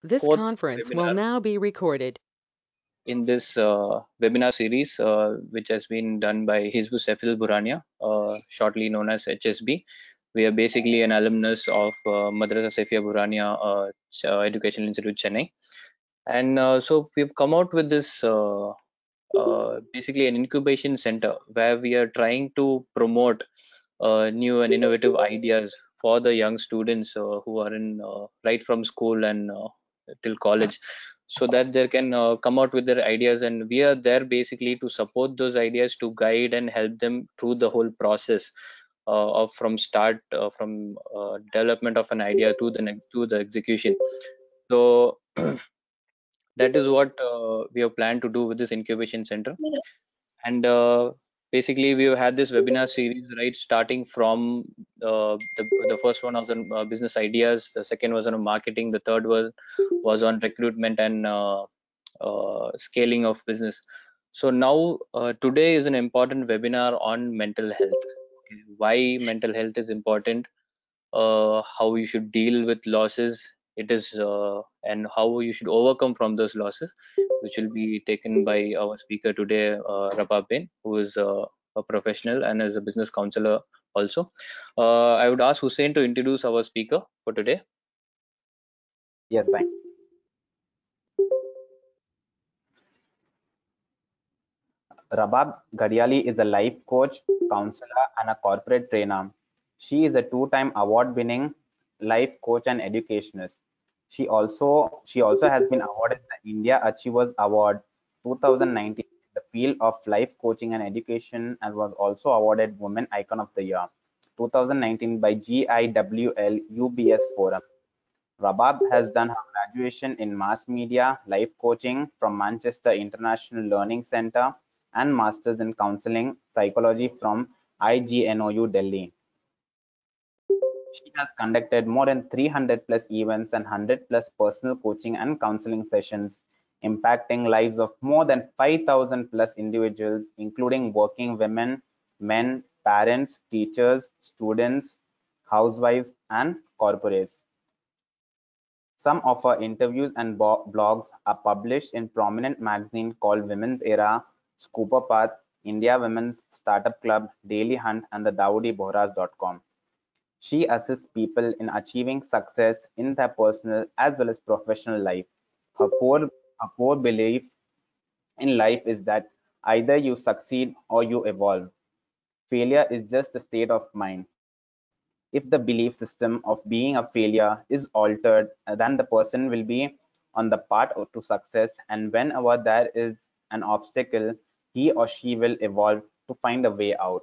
This fourth conference will webinar now be recorded. in this webinar series, which has been done by Hizbu Sefil Burania, shortly known as HSB. We are basically an alumnus of Madrasa Sefia Burania Educational Institute, Chennai. And so we've come out with this basically an incubation center where we are trying to promote new and innovative ideas for the young students who are in right from school and till college, so that they can come out with their ideas, and we are there basically to support those ideas, to guide and help them through the whole process of from start from development of an idea to to the execution. So that is what we have planned to do with this incubation center. And basically we have had this webinar series, right, starting from the first one was on business ideas, the second was on marketing, the third was on recruitment and scaling of business. So now today is an important webinar on mental health. Okay, why mental health is important, how you should deal with losses it is, and how you should overcome from those losses, which will be taken by our speaker today, Rabab Bain, who is a professional and is a business counselor also. I would ask Hussein to introduce our speaker for today. Yes, fine. Rabab Gadiali is a life coach, counselor, and a corporate trainer. She is a two-time award-winning life coach and educationist. She also has been awarded the India Achievers Award 2019 in the field of life coaching and education, and was also awarded Women Icon of the Year 2019 by GIWL UBS Forum. Rabab has done her graduation in mass media life coaching from Manchester International Learning Centre and masters in counseling psychology from IGNOU Delhi. She has conducted more than 300 plus events and 100 plus personal coaching and counseling sessions, impacting lives of more than 5,000 plus individuals, including working women, men, parents, teachers, students, housewives, and corporates. Some of her interviews and blogs are published in prominent magazines called Women's Era, Scooper Path, India Women's Startup Club, Daily Hunt, and the DawoodiBohras.com. She assists people in achieving success in their personal as well as professional life. Her core belief in life is that either you succeed or you evolve. Failure is just a state of mind. If the belief system of being a failure is altered, then the person will be on the path to success. And whenever there is an obstacle, he or she will evolve to find a way out.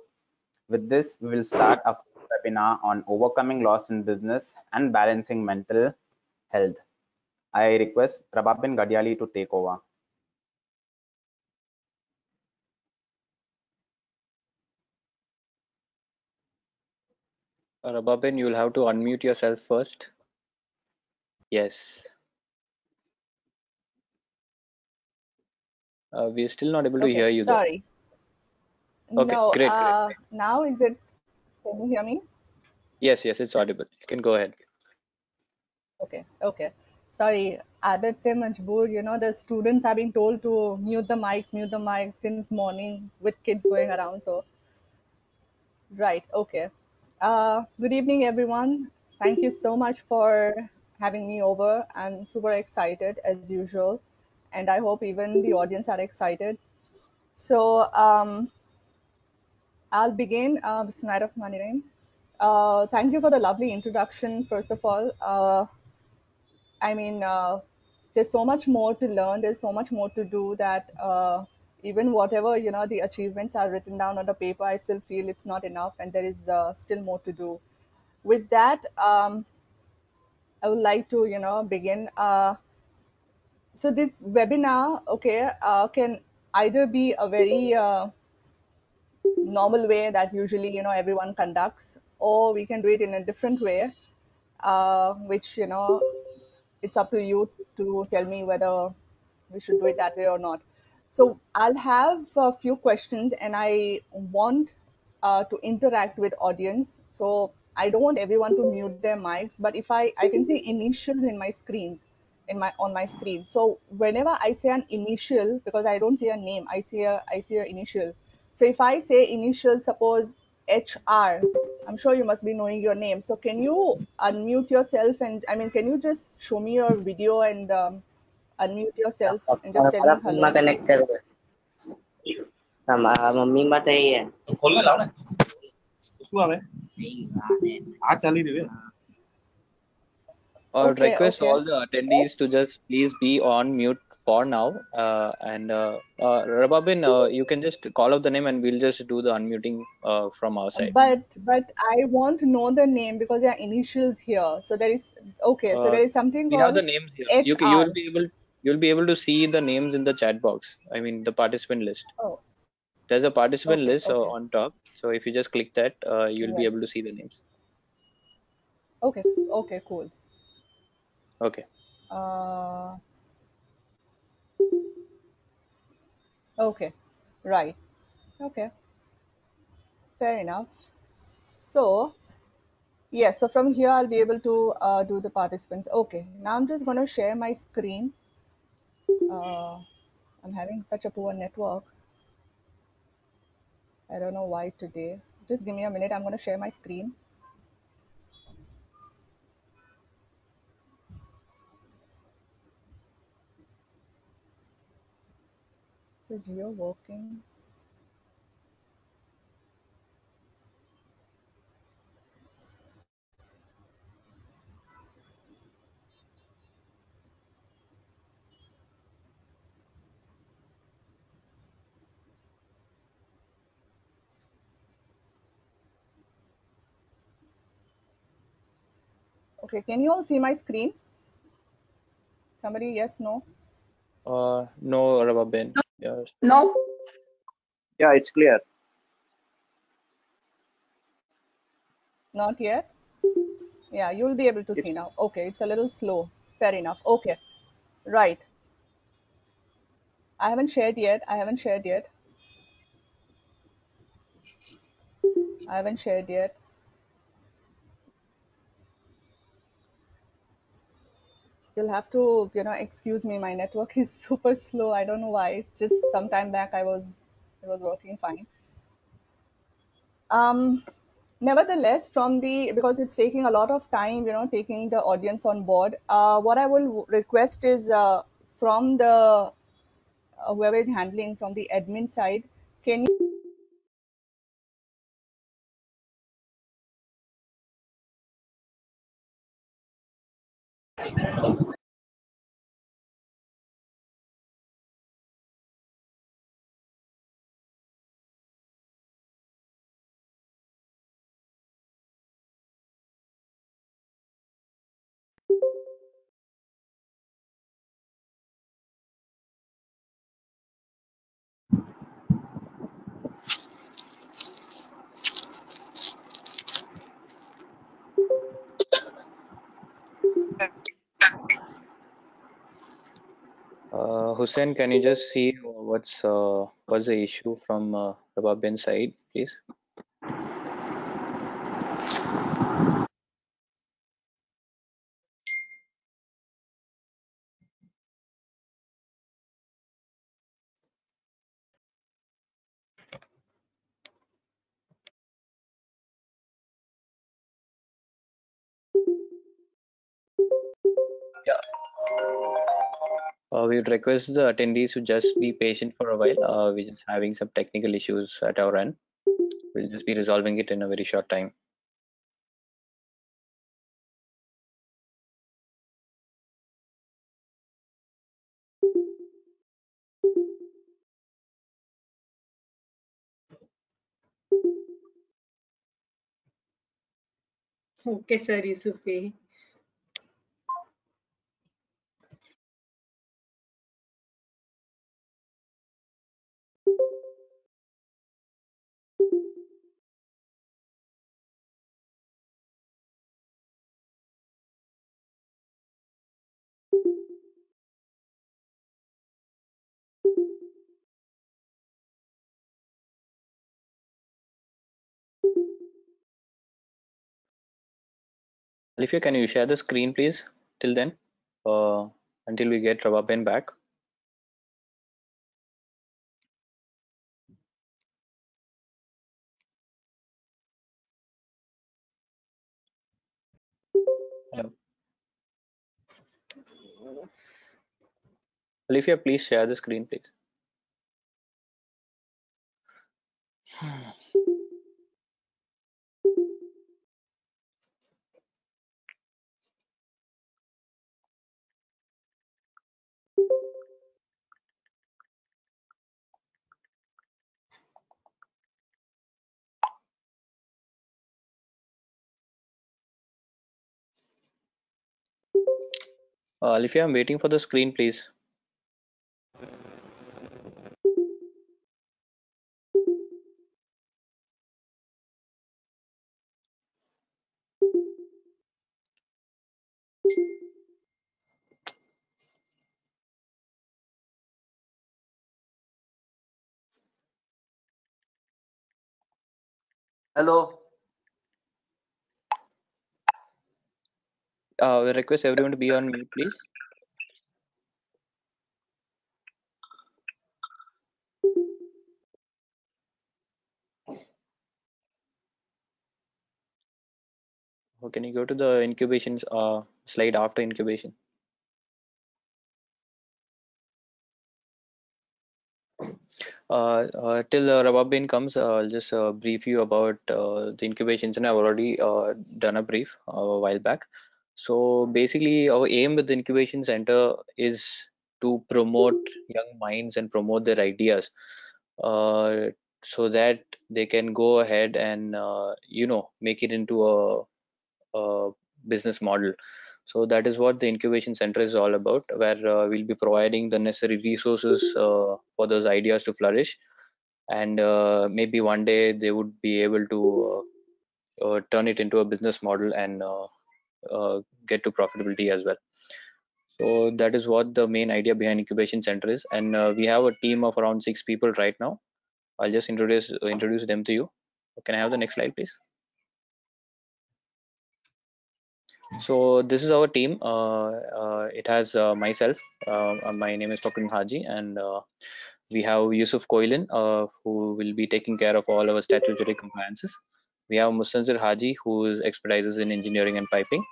With this, we will start a webinar on overcoming loss in business and balancing mental health. I request Prabhabin Gadiali to take over. Rababin, you'll have to unmute yourself first. Yes. We're still not able to Okay, hear you though. sorry. Okay, No, great, great. now is it, can you hear me? Yes, yes, it's audible. You can go ahead. Okay, okay. Sorry, Adat se majboor, the students have been told to mute the mics since morning with kids going around. So, right, okay. Good evening, everyone. Thank you so much for having me over. I'm super excited as usual, and I hope even the audience are excited. So, I'll begin. Bismillahirrahmanirrahim. Thank you for the lovely introduction, first of all. I mean, there's so much more to learn, there's so much more to do that even whatever, the achievements are written down on the paper, I still feel it's not enough and there is still more to do. With that, I would like to, begin. So this webinar, okay, can either be a very normal way that usually everyone conducts, or we can do it in a different way, which it's up to you to tell me whether we should do it that way or not. So I'll have a few questions and I want to interact with audience. So I don't want everyone to mute their mics, but if I can see initials in my screens, on my screen. So whenever I say an initial, because I don't see a name, I see a initial. So if I say initial, suppose HR, I'm sure you must be knowing your name. So can you unmute yourself, and I mean, can you just show me your video and unmute yourself and just tell મારા me ફોનમાં hello? Connect કરવો mummy માટે ખોલને લાવ ને શું આવે આ ચાલી રહ્યું Or Okay, request okay. all the attendees to just please be on mute for now. Rababin, you can just call out the name and we'll just do the unmuting from our side. But I want to know the name because there are initials here. So there is okay. So there is something We have called the names here. HR. You'll be able to see the names in the chat box. I mean the participant list. Oh, There's a participant okay, list okay. on top. So if you just click that, you'll be Yes. able to see the names. Okay, okay, cool. Okay. Okay, right. Okay, fair enough. So, yes, so from here I'll be able to do the participants. Okay, now I'm just going to share my screen. I'm having such a poor network. I don't know why today. Just give me a minute. I'm going to share my screen. So, Geo working. Okay, can you all see my screen? Somebody, yes, no? No, Rababin. Yes. No. Yeah, it's clear. Not yet? Yeah, you'll be able to see now. Okay, it's a little slow. Fair enough. Okay, right. I haven't shared yet. I haven't shared yet. I haven't shared yet. You'll have to, excuse me. My network is super slow. I don't know why. Just some time back, it was working fine. Nevertheless, because it's taking a lot of time, taking the audience on board. What I will request is from the whoever is handling from the admin side, can you Hussein, can you just see what's the issue from Rababin's side, please? We would request the attendees to just be patient for a while. We're just having some technical issues at our end. We'll just be resolving it in a very short time. Okay, sir, Yusufi. Alifia, can you share the screen, please? Till then, until we get Rababen back. Hello. Alifia, please share the screen, please. Alifia, I'm waiting for the screen, please. Hello. We request everyone to be on mute, please. Can you go to the incubation slide after incubation? Till Rababen comes, I'll just brief you about the incubation center. I've already done a brief a while back. So basically, our aim with the incubation center is to promote young minds and promote their ideas, so that they can go ahead and make it into a business model. So that is what the incubation center is all about, where we'll be providing the necessary resources for those ideas to flourish, and maybe one day they would be able to turn it into a business model and get to profitability as well. So that is what the main idea behind incubation center is, and we have a team of around 6 people right now. I'll just introduce them to you. Can I have the next slide, please? So this is our team. It has myself. My name is Token Haji, and we have Yusuf Koilin, who will be taking care of all our statutory compliances. We have Mustanzir Haji, who expertises in engineering and piping.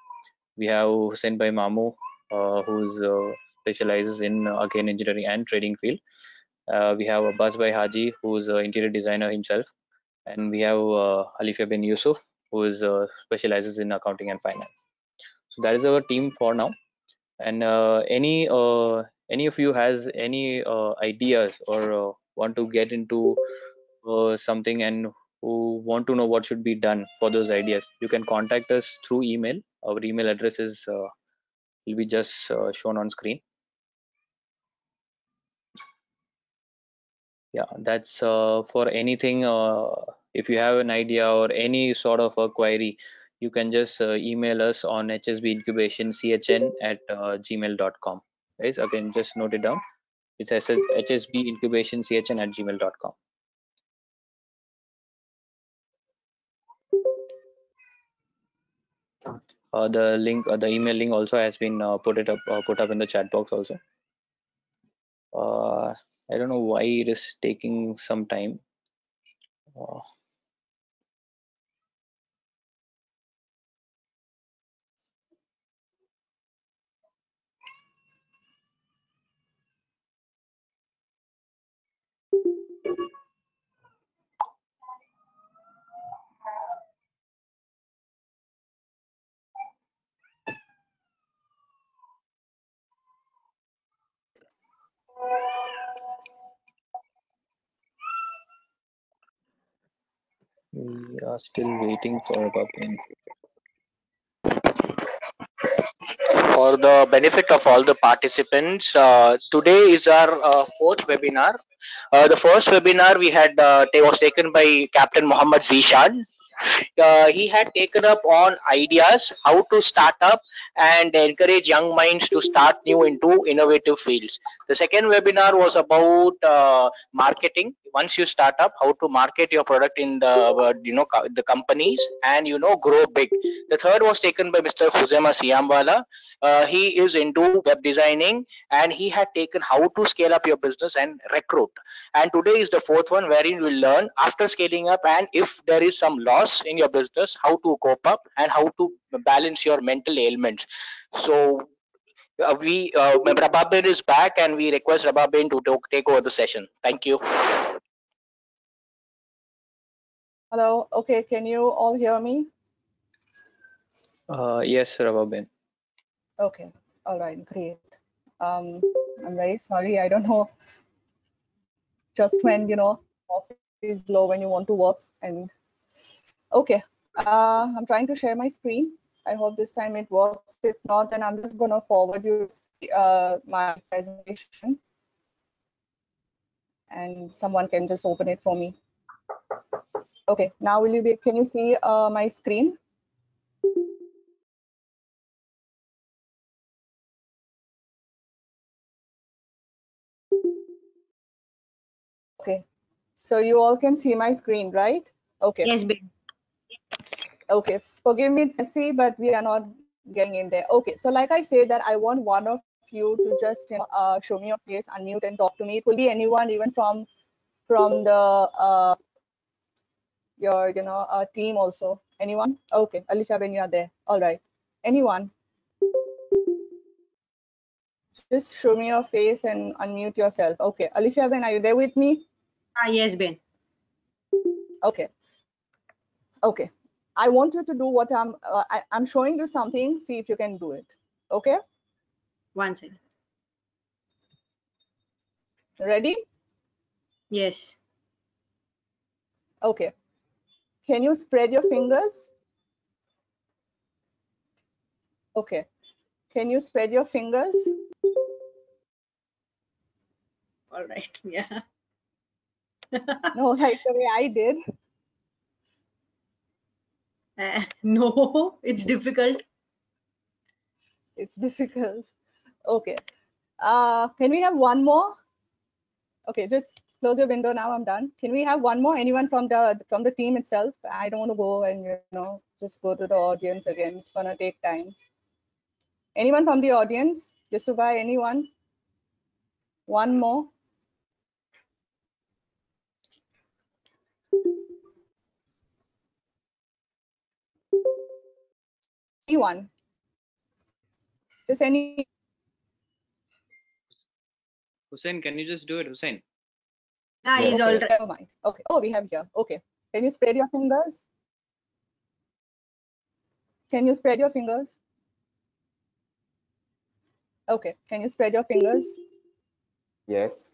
We have Hussein Bhai Mamu, who specializes in again engineering and trading field. We have Abbas Bhai Haji, who is an interior designer himself, and we have Alifia bin Yusuf, who specializes in accounting and finance. So that is our team for now. And any of you has any ideas or want to get into something and who want to know what should be done for those ideas, you can contact us through email. Our email address is will be just shown on screen. Yeah, that's for anything. If you have an idea or any sort of a query, you can just email us on hsbincubationchn@gmail.com. Guys, again, just note it down. It's hsbincubationchn@gmail.com. The link, the email link also has been put up in the chat box also. I don't know why it is taking some time. We are still waiting for Rababen. For the benefit of all the participants, today is our fourth webinar. The first webinar we had was taken by Captain Muhammad Zishan. He had taken up on ideas how to start up and encourage young minds to start new into innovative fields. The second webinar was about marketing. once you start up, how to market your product in the the companies, and grow big. The third was taken by Mr. Huzema Siamwala. He is into web designing, and he had taken how to scale up your business and recruit. And today is the fourth one, wherein you will learn after scaling up, and if there is some loss in your business, how to cope up and how to balance your mental ailments. So Rababin is back, and we request Rababin to take over the session. Thank you. Hello. Okay, can you all hear me? Yes, Rababin. Okay. All right. Great. I'm very sorry. I don't know. Just when office is low, when you want to work, and okay. I'm trying to share my screen. I hope this time it works. If not, then I'm just gonna forward you my presentation, and someone can just open it for me. Okay. Now can you see my screen? Okay. So you all can see my screen, right? Okay. Yes, Ben. Okay, forgive me, it's messy, but we are not getting in there. Okay, so like I said, that I want one of you to just show me your face, unmute, and talk to me. It could be anyone, even from the your team also. Anyone? Okay, Alicia, when you are there. All right. Anyone? Just show me your face and unmute yourself. Okay, Alicia, Ben, are you there with me? Yes, Ben. Okay. Okay. I want you to do what I'm showing you something. See if you can do it. Okay. One second. Ready? Yes. Okay. Can you spread your fingers? Okay. Can you spread your fingers? All right. Yeah. No, like the way I did. No, it's difficult. It's difficult. Okay. Can we have one more? Okay, just close your window now. I'm done. Can we have one more? Anyone from the team itself? I don't want to go and just go to the audience again. It's gonna take time. Anyone from the audience? Yusubai, anyone? One more. Anyone? Just any. Hussein, can you just do it, Hussein? He's Okay, all right. never mind. Okay. Oh, we have here. Okay. Can you spread your fingers? Can you spread your fingers? Okay. Can you spread your fingers? Yes.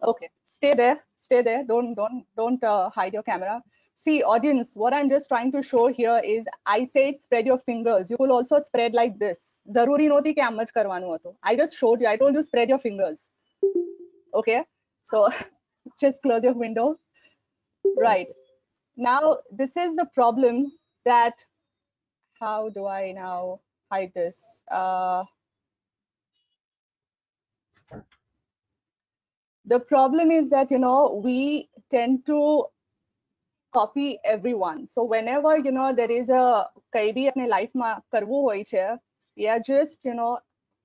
Okay. Stay there. Stay there. Don't hide your camera. See, audience, what I'm just trying to show here is I said spread your fingers. You will also spread like this. Zaruri noti ke aam much karwanu hato. I just showed you. I told you spread your fingers. Okay. So just close your window. Right. Now, this is the problem that how do I now hide this? The problem is that we tend to copy everyone. So whenever there is a kai bhi apne life ma karvu hoy che, we are just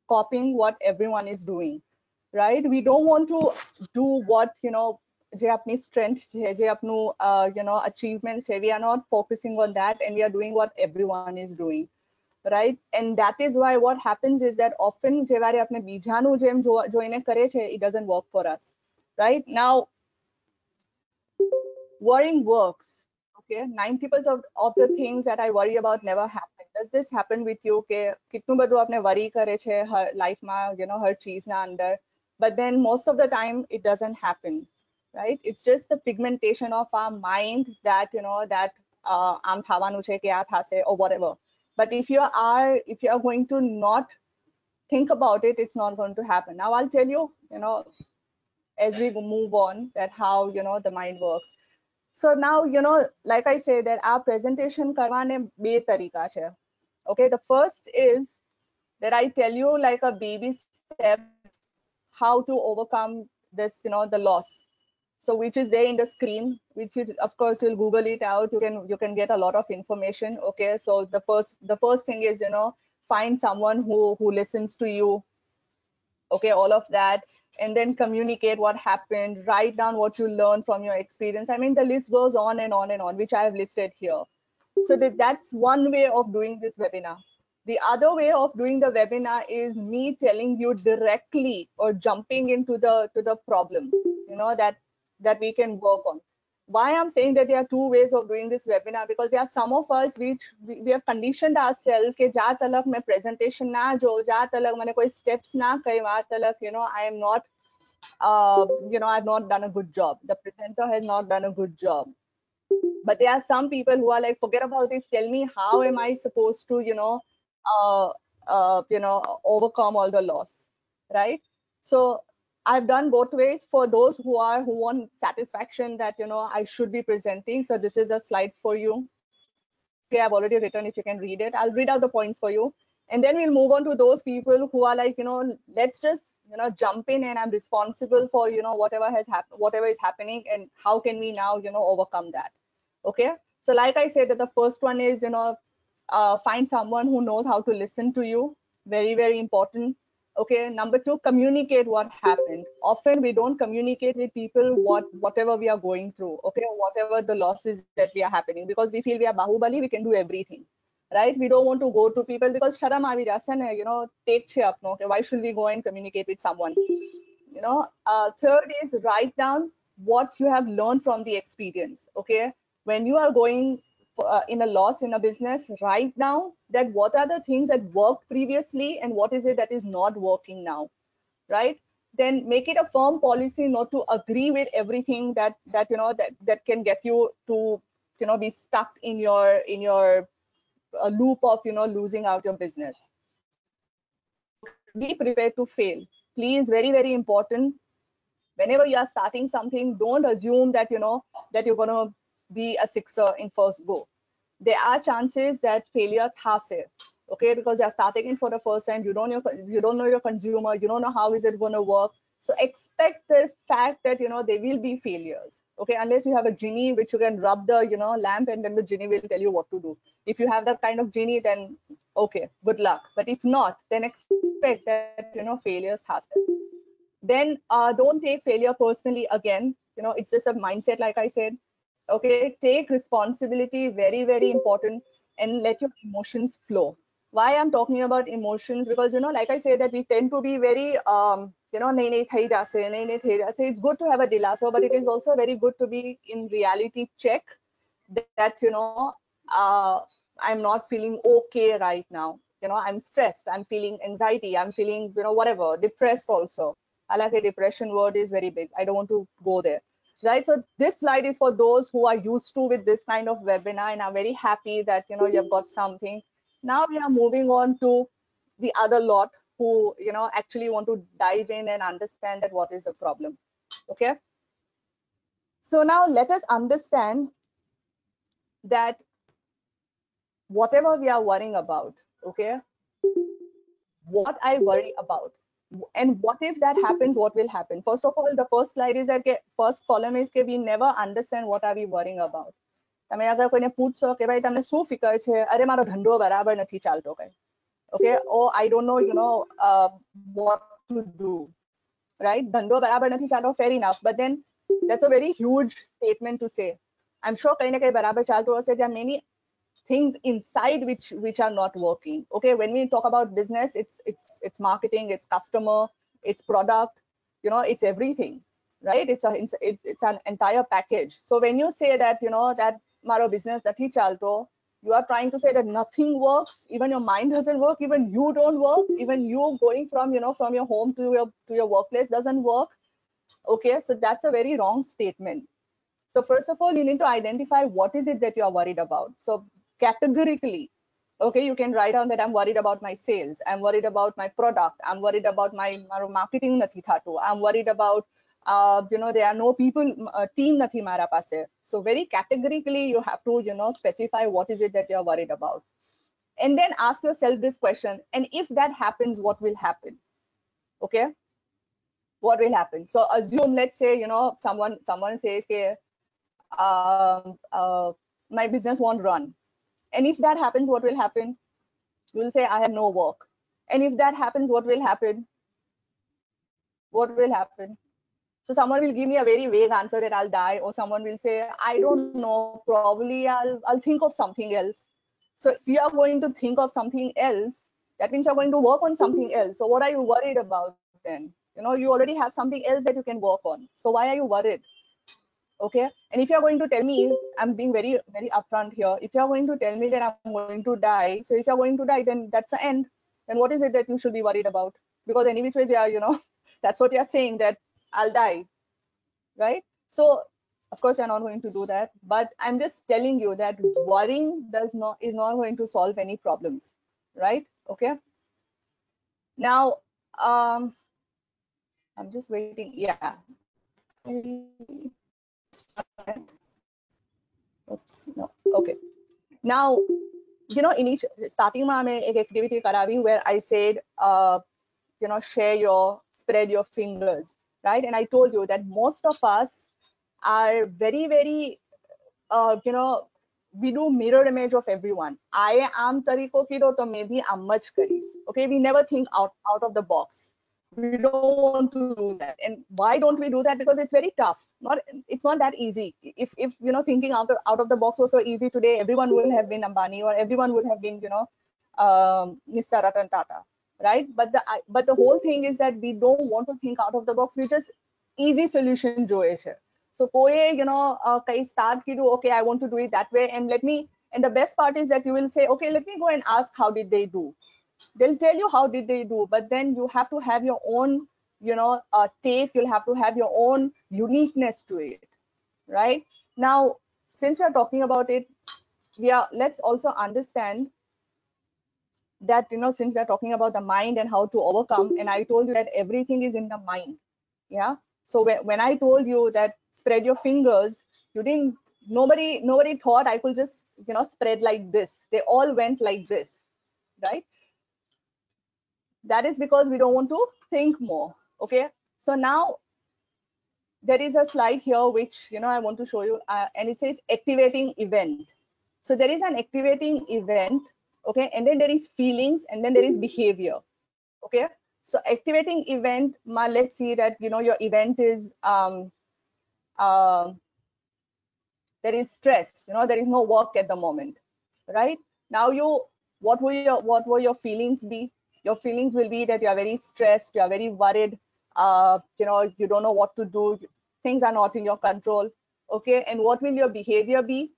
copying what everyone is doing, right? We don't want to do what je apni strength je apnu achievements che. We are not focusing on that, and we are doing what everyone is doing, right? And that is why what happens is that often je vare apne bijanu jem joine kare che, it doesn't work for us, right? Now worrying works. Okay, 90% of the things that I worry about never happen. Does this happen with you? Okay, kitnu badhu apne worry kare che her life ma, her cheese na under, but then most of the time it doesn't happen, right? It's just the pigmentation of our mind that that am thawanu che ke a thase or whatever. But if you are going to not think about it, it's not going to happen. Now I'll tell you, as we move on, that how the mind works. So now, like I say, that our presentation karwane be tarika che. Okay, the first is that I tell you like a baby step how to overcome this, the loss. So which is there in the screen, which is, of course, you'll Google it out. You can get a lot of information. Okay, so the first thing is, find someone who listens to you. Okay, all of that, and then communicate what happened, write down what you learned from your experience. I mean, the list goes on and on and on, which I have listed here. So that's one way of doing this webinar. The other way of doing the webinar is me telling you directly or jumping into the problem, that we can work on. Why I'm saying that there are two ways of doing this webinar, because there are some of us which we have conditioned ourselves ke ja talak mein presentation na jo, ja talak mane koi steps na kai, wa talak, I am not I've not done a good job. The presenter has not done a good job. But there are some people who are like, forget about this. Tell me, how am I supposed to, overcome all the loss, right? So I've done both ways. For those who want satisfaction that, I should be presenting. So this is a slide for you. Okay, I've already written. If you can read it, I'll read out the points for you. And then we'll move on to those people who are like, let's just, jump in, and I'm responsible for, whatever has happened, whatever is happening, and how can we now, overcome that. Okay, so like I said, that the first one is, find someone who knows how to listen to you. Very, very important. Okay, number two, communicate what happened. Often we don't communicate with people whatever we are going through. Okay, whatever the losses that we are happening, because we feel we are Bahubali, we can do everything, right? We don't want to go to people because sharam aavi jase na, take che apno. Okay, why should we go and communicate with someone? Third is, write down what you have learned from the experience. Okay, when you are going in a loss in a business, write down that what are the things that worked previously and what is it that is not working now, right? Then make it a firm policy not to agree with everything that that can get you to be stuck in your loop of losing out your business. Be prepared to fail. Please, very, very important. Whenever you are starting something, don't assume that that you're going to be a sixer in first go. There are chances that failure thase, okay, because you're starting it for the first time. You don't know your consumer, you don't know how is it going to work. So expect the fact that there will be failures, okay, unless you have a genie which you can rub the lamp and then the genie will tell you what to do. If you have that kind of genie, then okay, good luck. But if not, then expect that failures happen. Then don't take failure personally again. It's just a mindset, like I said. Okay, take responsibility, very, very important, and let your emotions flow. Why I'm talking about emotions, because like I say, that we tend to be very nahi nahi thai jase, nahi nahi thai jase. It's good to have a dilaso, but it is also very good to be in reality check that I'm not feeling okay right now. I'm stressed, I'm feeling anxiety, I'm feeling whatever, depressed also. I like a depression word is very big. I don't want to go there. Right. So this slide is for those who are used to with this kind of webinar and are very happy that you've got something. Now we are moving on to the other lot who actually want to dive in and understand that what is the problem. Okay. So now let us understand that whatever we are worrying about, okay, what I worry about, and what if that happens, what will happen? First of all, the first slide is that first column is that we never understand what are we worrying about. તમે અગર કોઈને પૂછશો કે ભાઈ તમને શું ફિકર છે, અરે મારો ધંધો બરાબર નથી ચાલતો કઈ, okay, or I don't know what to do, right? ધંધો બરાબર નથી ચાલતો, fair enough, but then that's a very huge statement to say. I'm sure કઈ ને કઈ બરાબર ચાલતું હશે. There are many things inside which are not working. Okay, when we talk about business, it's marketing, it's customer, it's product, it's everything, right? It's an entire package. So when you say that that maro business nathi chalto, you are trying to say that nothing works, even your mind doesn't work, even you don't work, even you going from from your home to your workplace doesn't work. Okay, so that's a very wrong statement. So first of all, you need to identify what is it that you are worried about. So categorically, okay, you can write down that I'm worried about my sales, I'm worried about my product, I'm worried about my marketing nathi thatu, I'm worried about there are no people, team nathi mara pase. So very categorically you have to specify what is it that you're worried about, and then ask yourself this question: and if that happens, what will happen? Okay, what will happen? So assume, let's say, you know, someone says, okay, my business won't run. And if that happens, what will happen? You will say, I have no work. And if that happens, what will happen? What will happen? So someone will give me a very vague answer that I'll die, or someone will say, I don't know, probably I'll think of something else. So if you are going to think of something else, that means you're going to work on something else. So what are you worried about then? You know, you already have something else that you can work on. So why are you worried? Okay. And if you're going to tell me, I'm being very, very upfront here. If you're going to tell me that I'm going to die, so if you're going to die, then that's the end. Then what is it that you should be worried about? Because any which ways, yeah, you know, that's what you're saying, that I'll die, right? So of course you're not going to do that, but I'm just telling you that worrying is not going to solve any problems, right? Okay. Now, I'm just waiting. Yeah. Oops, no. Okay. Now, you know, starting my activity karavi where I said, you know, spread your fingers, right? And I told you that most of us are very, very, you know, we do mirror image of everyone. I am tariko kido to maybe I'm much karis. Okay, we never think out of the box. We don't want to do that. And why don't we do that? Because it's very tough. It's not that easy. If you know, thinking out of the box was so easy today, everyone would have been Ambani, or everyone would have been, you know, Mr. Ratan Tata, right? But the whole thing is that we don't want to think out of the box. We just easy solution જોઈએ છે. So koi, you know, kai start kidu, okay, I want to do it that way, and the best part is that you will say, okay, let me go and ask how did they do. They'll tell you how did they do, but then you have to have your own, you know, take. You'll have to have your own uniqueness to it, right? Now, since we are talking about it, let's also understand that, you know, since we are talking about the mind and how to overcome, and I told you that everything is in the mind. Yeah. So when I told you that spread your fingers, you didn't, nobody thought I could just, you know, spread like this. They all went like this, right? That is because we don't want to think more. Okay. So now there is a slide here which, you know, I want to show you, and it says activating event. So there is an activating event, okay, and then there is feelings, and then there is behavior. Okay. So activating event, let's see that, you know, your event is there is stress, you know, there is no work at the moment, right? Now what will your feelings be? Your feelings will be that you are very stressed, you are very worried, you know, you don't know what to do, things are not in your control. Okay. And what will your behavior be?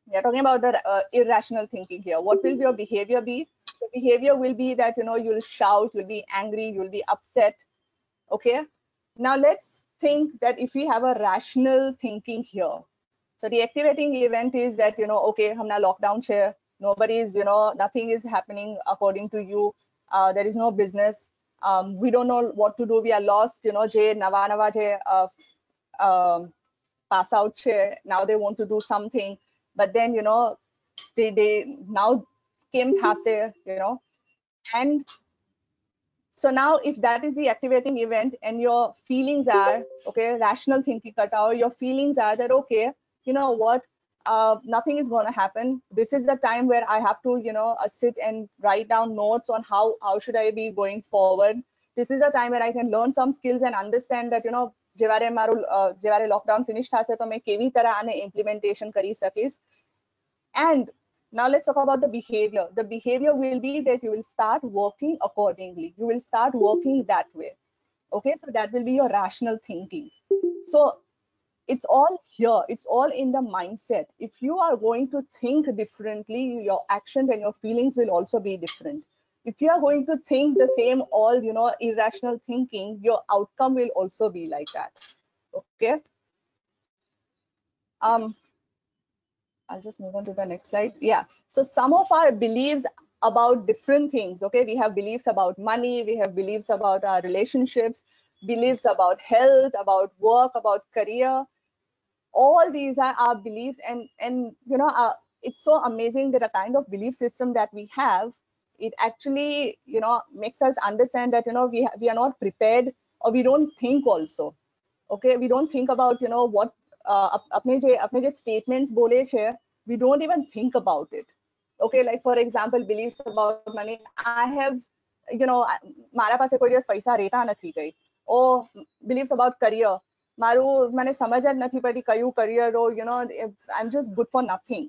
We are talking about the irrational thinking here. What will your behavior be? The behavior will be that, you know, you'll shout, you'll be angry, you'll be upset. Okay. Now let's think that if we have a rational thinking here. So the activating event is that, you know, okay, hamna lockdown chair, nobody is, you know, nothing is happening according to you. There is no business. We don't know what to do. We are lost, you know, Jay Navanava Jay pass out chair. Now they want to do something, but then, you know, they now came thase, you know, and so now if that is the activating event and your feelings are, okay, rational thinking kata, or your feelings are that, okay, you know what, nothing is going to happen. This is the time where I have to, you know, sit and write down notes on how should I be going forward. This is the time where I can learn some skills and understand that, you know, જેવારે lockdown finished થશે તો મેં કેવી તરહ આને implementation કરી શકીશ. And now let's talk about the behavior. The behavior will be that you will start working accordingly. You will start working that way. Okay, so that will be your rational thinking. So it's all here. It's all in the mindset. If you are going to think differently, your actions and your feelings will also be different. If you are going to think the same, all, you know, irrational thinking, your outcome will also be like that. Okay. I'll just move on to the next slide. Yeah. So some of our beliefs about different things. Okay. We have beliefs about money. We have beliefs about our relationships, beliefs about health, about work, about career. All these are our beliefs. And you know, it's so amazing that the kind of belief system that we have, it actually, you know, makes us understand that, you know, we are not prepared, or we don't think also. Okay, we don't think about, you know, what apne je statements bole che, we don't even think about it. Okay, like for example, beliefs about money. I have, you know, mara પાસે કોઈ દિવસ પૈસા રહેતા નથી કઈ. Or beliefs about career. મારું મને સમજ જ નથી પડી કયું career, or you know, I'm just good for nothing.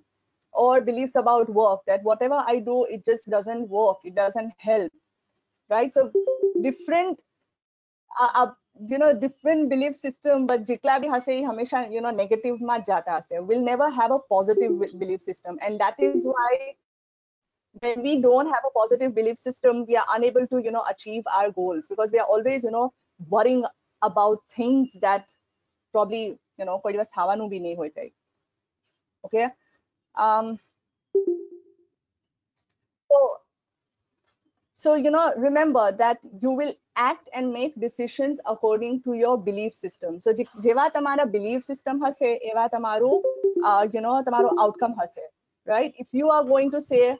Or beliefs about work, that whatever I do, it just doesn't work, it doesn't help, right? So different you know, different belief system, but jitla bhi hase hamesha, you know, negative ma jata hase, will never have a positive belief system. And that is why when we don't have a positive belief system, we are unable to, you know, achieve our goals, because we are always, you know, worrying about things that probably, you know, koi divas thawanu bhi nahi hoy kai. Okay, so you know, remember that you will act and make decisions according to your belief system. So jeva tamara belief system hase, eva tamaru you know, tamaru outcome hase, right? If you are going to say,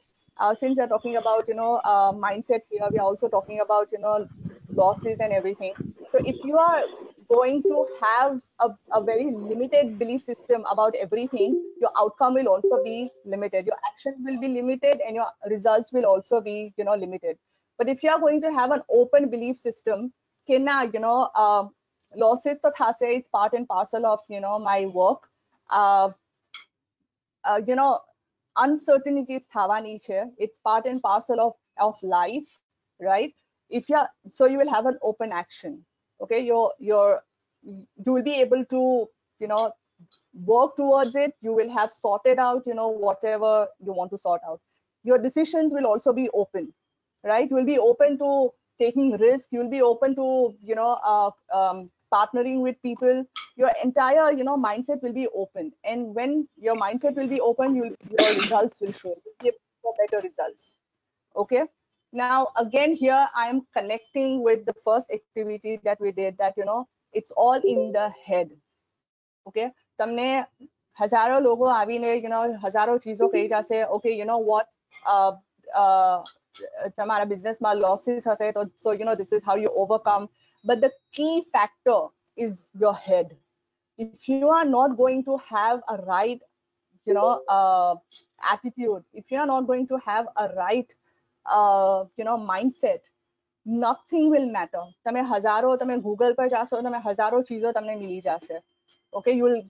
since we are talking about, you know, mindset here, we are also talking about, you know, losses and everything. So if you are going to have a very limited belief system about everything, your outcome will also be limited, your actions will be limited, and your results will also be, you know, limited. But if you are going to have an open belief system, you know, losses to thase, it's part and parcel of, you know, my work. You know, uncertainties thawani che, it's part and parcel of life, right? If you are, so you will have an open action. Okay, you will be able to, you know, work towards it. You will have sorted out, you know, whatever you want to sort out. Your decisions will also be open, right? You will be open to taking risk, you will be open to, you know, partnering with people. Your entire, you know, mindset will be open, and when your mindset will be open, your results will show, you give better results. Okay, now again here I am connecting with the first activity that we did, that, you know, it's all in the head. Okay, તમને હજારો લોકો આવીને, you know, હજારો ચીજો કહી જશે. Okay, you know what, તમારા બિઝનેસમાં losses હશે, so you know, this is how you overcome. But the key factor is your head. If you are not going to have a right, you know, attitude, if you are not going to have a right you know, mindset, nothing will matter. તમે હજારો, તમે Google પર જાશો, તમે હજારો ચીજો તમને મિલી જશે. Okay, you will,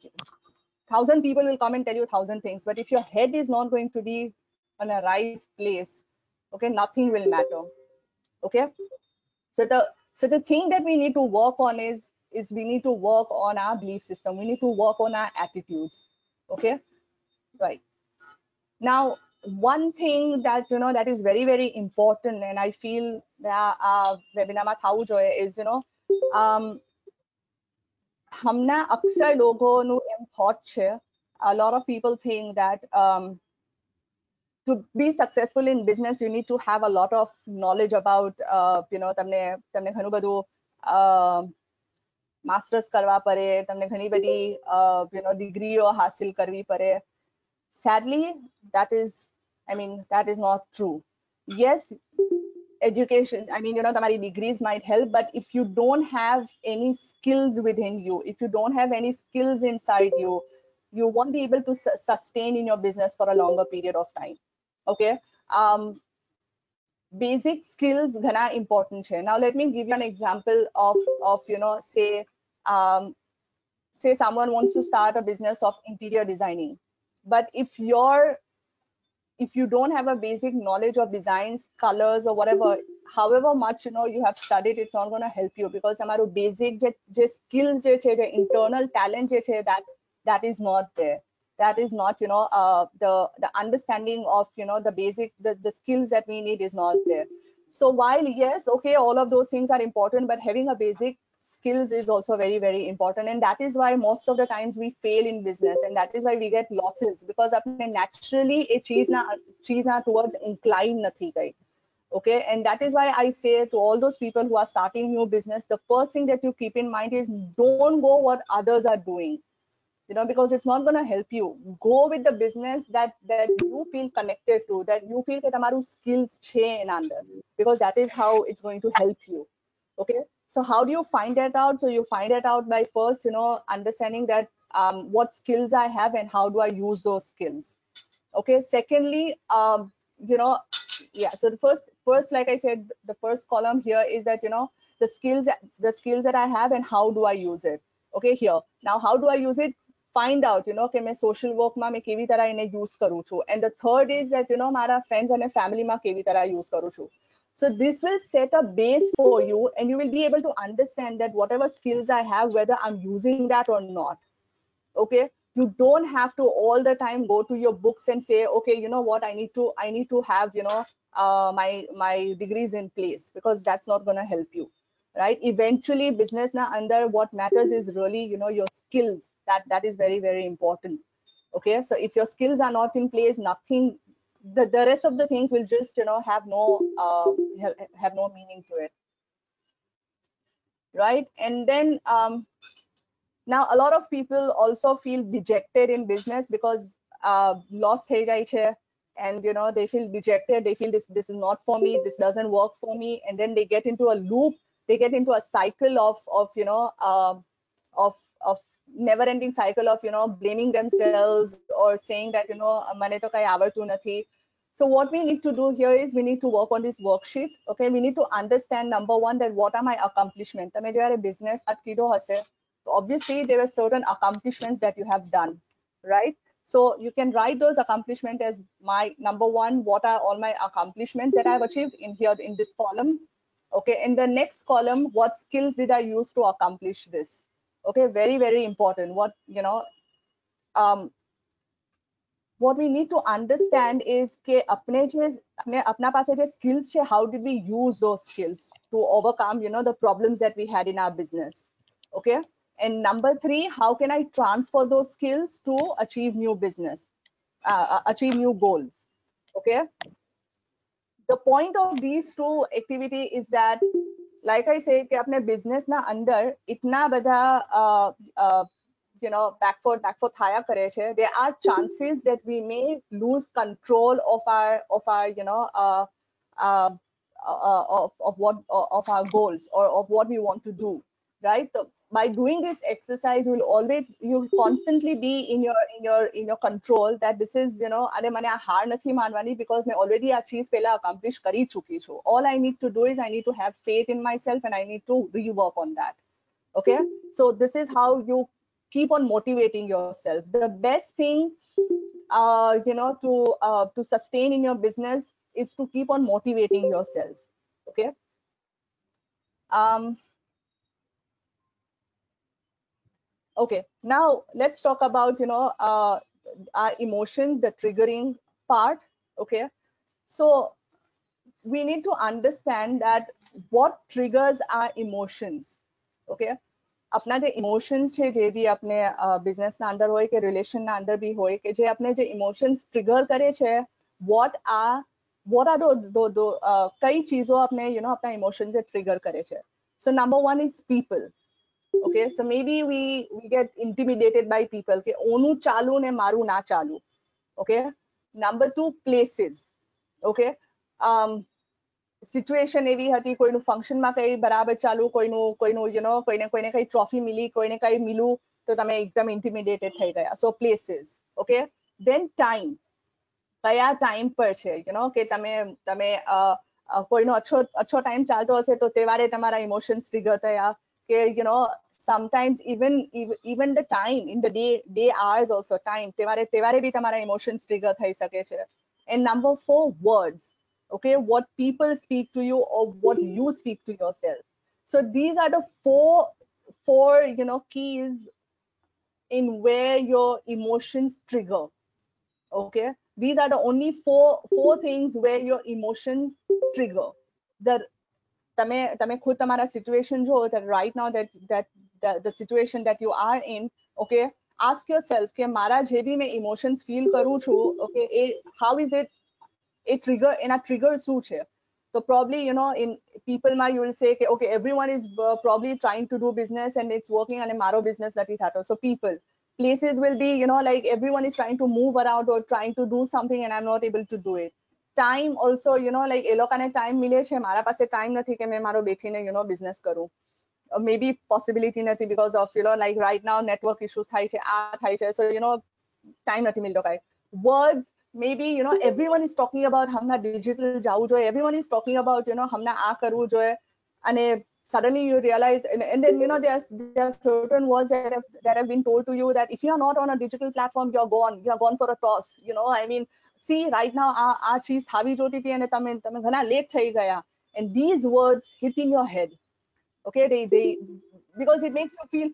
1,000 people will come and tell you 1,000 things, but if your head is not going to be in a right place, okay, nothing will matter. Okay, so the thing that we need to work on is we need to work on our belief system, we need to work on our attitudes. Okay, right. Now one thing that, you know, that is very very important, and I feel that webinar ma thawu joye, is, you know, हमना अक्सर लोगों नु M thought છે, a lot of people think that to be successful in business you need to have a lot of knowledge about you know, તમને ઘણું બધું masters કરવા પડે, તમને ઘણી બધી you know, ડિગ્રીઓ હાસિલ કરવી પડે. Sadly, that is not true. Yes, education, I mean, you know, tamari degrees might help, but if you don't have any skills within you, if you don't have any skills inside you, you won't be able to sustain in your business for a longer period of time. Okay, basic skills ghana important hai. Now let me give you an example of you know, say someone wants to start a business of interior designing, but if you don't have a basic knowledge of designs, colors, or whatever, however much, you know, you have studied, it's not going to help you, because tamaru basic je skills je che, the internal talent je che, that is not there. That is not, you know, the understanding of, you know, the basic, the skills that we need is not there. So while yes, okay, all of those things are important, but having a basic skills is also very very important, and that is why most of the times we fail in business, and that is why we get losses, because apne naturally a cheez na towards incline nathi gayi. Okay, and that is why I say to all those people who are starting new business, the first thing that you keep in mind is don't go what others are doing, you know, because it's not going to help you. Go with the business that you feel connected to, that you feel that tamaru skills che in under, because that is how it's going to help you. Okay, So how do you find that out? So you find it out by first, you know, understanding that what skills I have and how do I use those skills. Okay. Secondly, you know, yeah. So the first, like I said, the first column here is that, you know, the skills that I have and how do I use it. Okay. Here now, how do I use it? Find out, you know, કે मैं social work માં मैं કેવી तरह એને use કરું છું. And the third is that, you know, મારા friends અને family માં કેવી तरह use કરું છું. So this will set a base for you, and you will be able to understand that whatever skills I have, whether I'm using that or not. Okay, you don't have to all the time go to your books and say, okay, you know what, I need to have, you know, my degrees in place, because that's not going to help you, right? Eventually business na under, what matters is really, you know, your skills. That is very, very important. Okay, so if your skills are not in place, nothing, the rest of the things will just, you know, have no meaning to it, right? And then now a lot of people also feel dejected in business because loss થઈ જાય છે, and you know, they feel dejected, they feel this is not for me, this doesn't work for me, and then they get into a loop, they get into a cycle of you know, of never ending cycle of, you know, blaming themselves or saying that, you know, મને તો કઈ આવડતું નથી. So what we need to do here is we need to work on this worksheet. Okay, we need to understand, number one, that what are my accomplishments. તમે જ્યારે business start કીધો હશે, obviously there were certain accomplishments that you have done, right? So you can write those accomplishments as my number one, what are all my accomplishments that I've achieved in here in this column. Okay, in the next column, what skills did I use to accomplish this? Okay, very, very important. What, you know, what we need to understand is ke apna paase je skills che, how did we use those skills to overcome, you know, the problems that we had in our business. Okay, and number three, how can I transfer those skills to achieve new business, achieve new goals. Okay, the point of these two activity is that, like I say, કે આપણે business ના અંદર ઇતના બધા you know, backfoot thaya કરે છે, there are chances that we may lose control of our you know, of our goals or of what we want to do, right? So by doing this exercise, you'll constantly be in your control, that this is, you know, अरे મને આ હાર નથી માનવાની, because मैं already આ चीज પહેલા accomplish કરી ચૂકી છું. All I need to do is I need to have faith in myself, and I need to rework on that. Okay, so this is how you keep on motivating yourself. The best thing you know, to sustain in your business is to keep on motivating yourself. Okay, okay, now let's talk about, you know, our emotions, the triggering part. Okay, so we need to understand that what triggers our emotions. Okay, अपना जे emotions છે, જે બી આપણે business ના અંદર હોય કે relation ના અંદર બી હોય, કે જે આપણે જે ઇમોશન્સ ટ્રિગર કરે છે, what are those કઈ ચીજો આપણે, you know, આપણા ઇમોશન્સ ટ્રિગર કરે છે. So number one is people. Okay, so maybe we get intimidated by people, કે ઓનું ચાલુ ને મારું ના ચાલુ. Okay, number two, places. Okay, situation એવી હતી, કોઈનું ફંક્શનમાં કઈ બરાબર ચાલુ, કોઈનું you know, કોઈને કઈ ટ્રોફી મિલી, કોઈને કઈ મિલું, તો તમે એકદમ ઇન્ટિમિડેટેડ થઈ ગયા. So places. Okay, then time. કયા ટાઈમ પર છે, you know, કે તમે કોઈનો અચ્છો ટાઈમ ચાલતો હશે, તો તેવારે તમારા ઇમોશન્સ ટ્રિગર થયા, કે you know, sometimes even the time in the day hours also time, તેવારે બી તમારા ઇમોશન્સ ટ્રિગર થઈ શકે છે. And number four, words. Okay, what people speak to you or what you speak to yourself. So these are the four you know, keys in where your emotions trigger. Okay, these are the only four things where your emotions trigger. તમે ખુદ તમારા situation જો, that right now that the situation that you are in. Okay, ask yourself કે મારા જે બી મેં emotions feel કરું છું, okay, how is it a trigger, એના trigger શું છે? So probably, you know, in people you will say, okay, everyone is probably trying to do business and it's working on a maro business that it had. So people, places will be, you know, like everyone is trying to move around or trying to do something and I'm not able to do it. Time also, you know, like એ લોકોને time મિલે છે, મારા પાસે time નથી કે મેં મારો બેઠીને, you know, business કરું. maybe possibility નથી because of like right now network issues થાય છે, આ થાય છે, so time નથી મિલતો કાંઈ. Words, maybe everyone is talking about હમણાં digital જવું જોઈએ, everyone is talking about હમણાં આ કરવું જોઈએ, અને suddenly you realize, and then there are certain words that have been told to you that if you are not on a digital platform, you are gone for a toss. I mean, see right now આ cheese આવી જોતી હતી અને તમે ઘણા late થઈ ગયા, and these words hit in your head. Okay, they because it makes you feel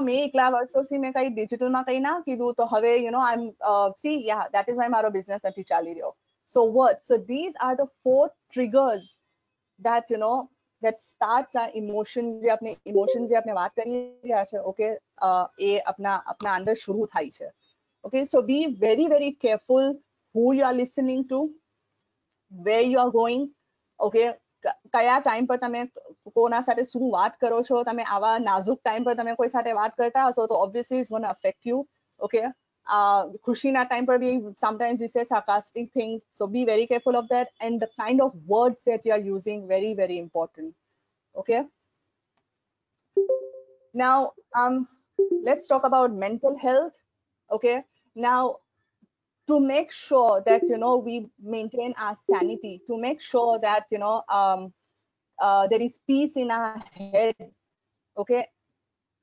મેં એકલા વર્ષોથી મેં કઈ ડિજિટલમાં કઈ ના કીધું તો હવે I'm see, yeah, that is why મારો business નથી ચાલી રહ્યો. So what, so these are the 4 triggers that that starts our emotions, જે આપણે emotions જે આપણે વાત કરી રહ્યા છે, okay, એ આપના અંદર શરૂ થાય છે. Okay, so be very very careful who you are listening to, where you are going. Okay, કયા ટાઈમ પર તમે કોના સાથે શું વાત કરો છો, તમે આવા નાજુક ટાઈમ પર તમે કોઈ સાથે વાત કરતા હશો તો obviously it's going to affect you. Okay, ખુશીના ટાઈમ પર બી sometimes we say sarcastic things, so be very careful of that, and the kind of words that you are using, very very important. Okay, now let's talk about mental health. Okay, now to make sure that we maintain our sanity, to make sure that there is peace in our head. Okay,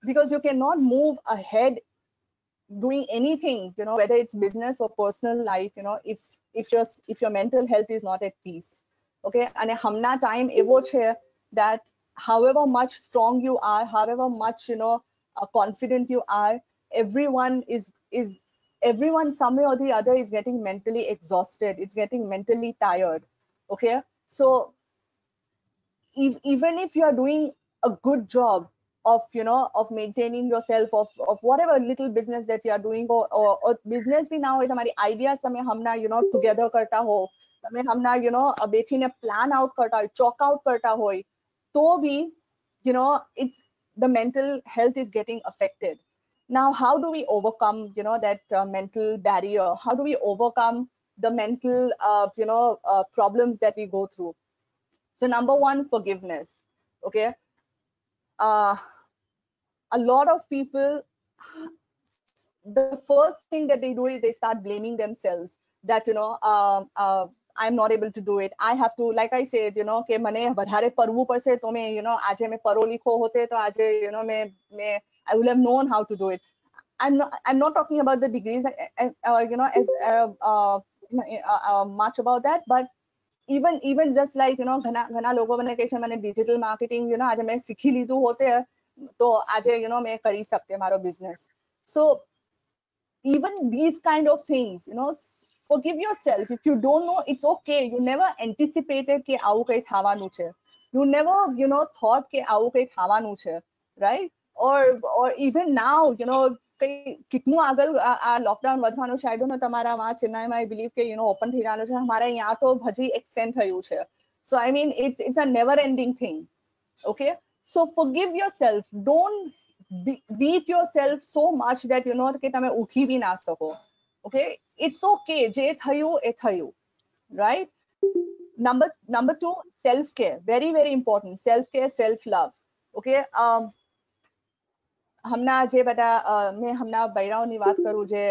because you cannot move ahead doing anything, whether it's business or personal life, if your mental health is not at peace. Okay, and hamna time evo che that however much strong you are, however much confident you are, everyone some way or the other is getting mentally exhausted, it's getting mentally tired. Okay, so even if you are doing a good job of maintaining yourself, of whatever little business that you are doing, or business bhi na hoy, tamari ideas tame hamna together karta ho, tame hamna બેઠીને plan out karta hoy, chalk out karta hoy, to bhi it's the mental health is getting affected. Now how do we overcome that mental barrier? How do we overcome the mental problems that we go through? So number one, forgiveness. Okay, a lot of people, the first thing that they do is they start blaming themselves that I'm not able to do it, I have to, like I said, કે મને વધારે પડવું પડશે તો મેં આજે મેં પરો લીખો હોતે તો આજે મેં I would have known how to do it. I'm not talking about the degrees much about that, but even just like ઘણા લોકો મને કહે છે મને ડિજિટલ માર્કેટિંગ આજે મેં શીખી લીધું હોતે તો આજે મેં કરી શકતે મારો business. So even these kind of things, forgive yourself. If you don't know, it's okay. You never anticipated કે આવું કઈ થવાનું છે. You never thought કે આવું કઈ થવાનું છે, right? Or even now, કેટલું આગળ આ લોકડાઉન વધવાનું છે. I don't know તમારા ચેન્નાઈમાં I believe કે ઓપન થઈ જવાનું છે. અમારા અહીંયા તો હજી extend થયું છે. So I mean it's a never ending thing. Okay, so forgive yourself. Don't beat yourself so much that કે તમે ઉઠી બી ના શકો. Okay, it's okay, જે થયું એ થયું, right? Number 2, self care, very very important. Self care, self love. Okay, હમણાં જે બધા મેં હમણાં બૈરાઓની વાત કરું જે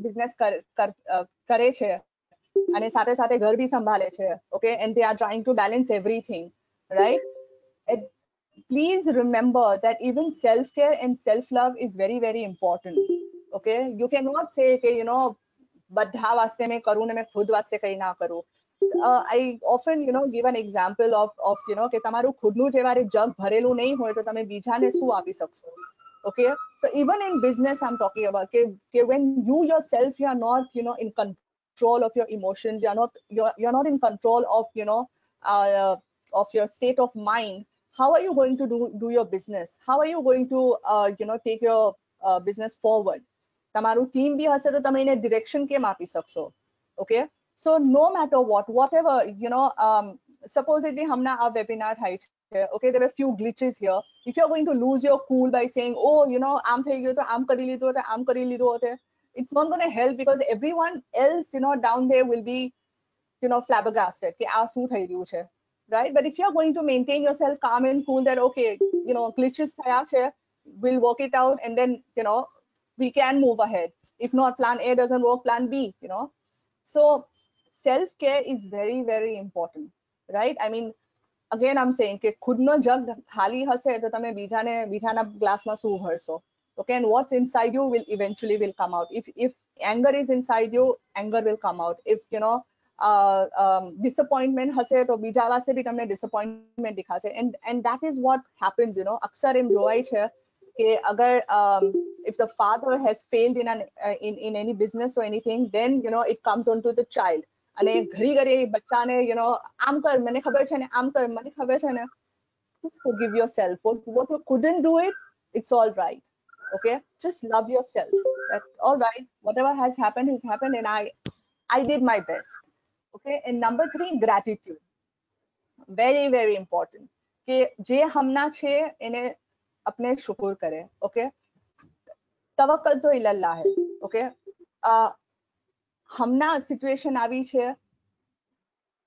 બિઝનેસ કરે છે અને સાથે સાથે ઘર બી સંભાળે છે. Okay, and they are trying to balance everything, right? Please remember that even self care and self love is very very important. Okay, you cannot say કે બધા વાસ્તે મેં કરું ને મેં ખુદ વાસ્તે કઈ ના કરું. I often give an example of કે તમારું ખુદનું જે વારે જગ ભરેલું નહીં હોય તો તમે બીજાને શું આપી શકશો? Okay, so even in business I'm talking about કે when you yourself, you are not in control of your emotions, you're not in control of your state of mind, how are you going to do your business? How are you going to take your business forward? તમારું team બી હશે તો તમે એને direction કેમ આપી શકશો? Okay, so no matter whatever supposedly hamna our webinar થાય છે. Okay, there were few glitches here. If you're going to lose your cool by saying oh આમ થઈ ગયું તો આમ કરી લીધું હોતે, આમ કરી લીધું હોતે, it's not going to help because everyone else down there will be flabbergasted કે આ શું થઈ રહ્યું છે. right? But if you're going to maintain yourself calm and cool, that okay, glitches thaya chhe, we'll work it out, and then we can move ahead. If not, plan A doesn't work, plan B. So self-care is very, very important, right? I mean, again, I'm saying કે ખુદનો જગ ખાલી હશે તો તમે બીજાના ગ્લાસમાં શું ભરશો? Okay, and what's inside you will eventually come out. If anger is inside you, anger will come out. If disappointment હશે તો બીજા વાસ્તે બી તમને disappointment દેખાશે. And that is what happens, અક્સર એમ જોવાય છે કે અગર if the father has failed in any business or anything, then it comes on to the child. અને ઘડી ઘડી બચ્ચાને આમ કર, મને ખબર છે ને, આમ કર, મને ખબર છે ને. Just forgive yourself. What you couldn't do it, it's all right. Okay, just love yourself. That all right, whatever has happened, and I did my best. Okay, and number 3, gratitude. Very, very important. કે જે હમણાં છે એને अपने शुक्र करे. Okay, तवक्कल तो इल्लल्लाह है. Okay, हमना situation આવી છે,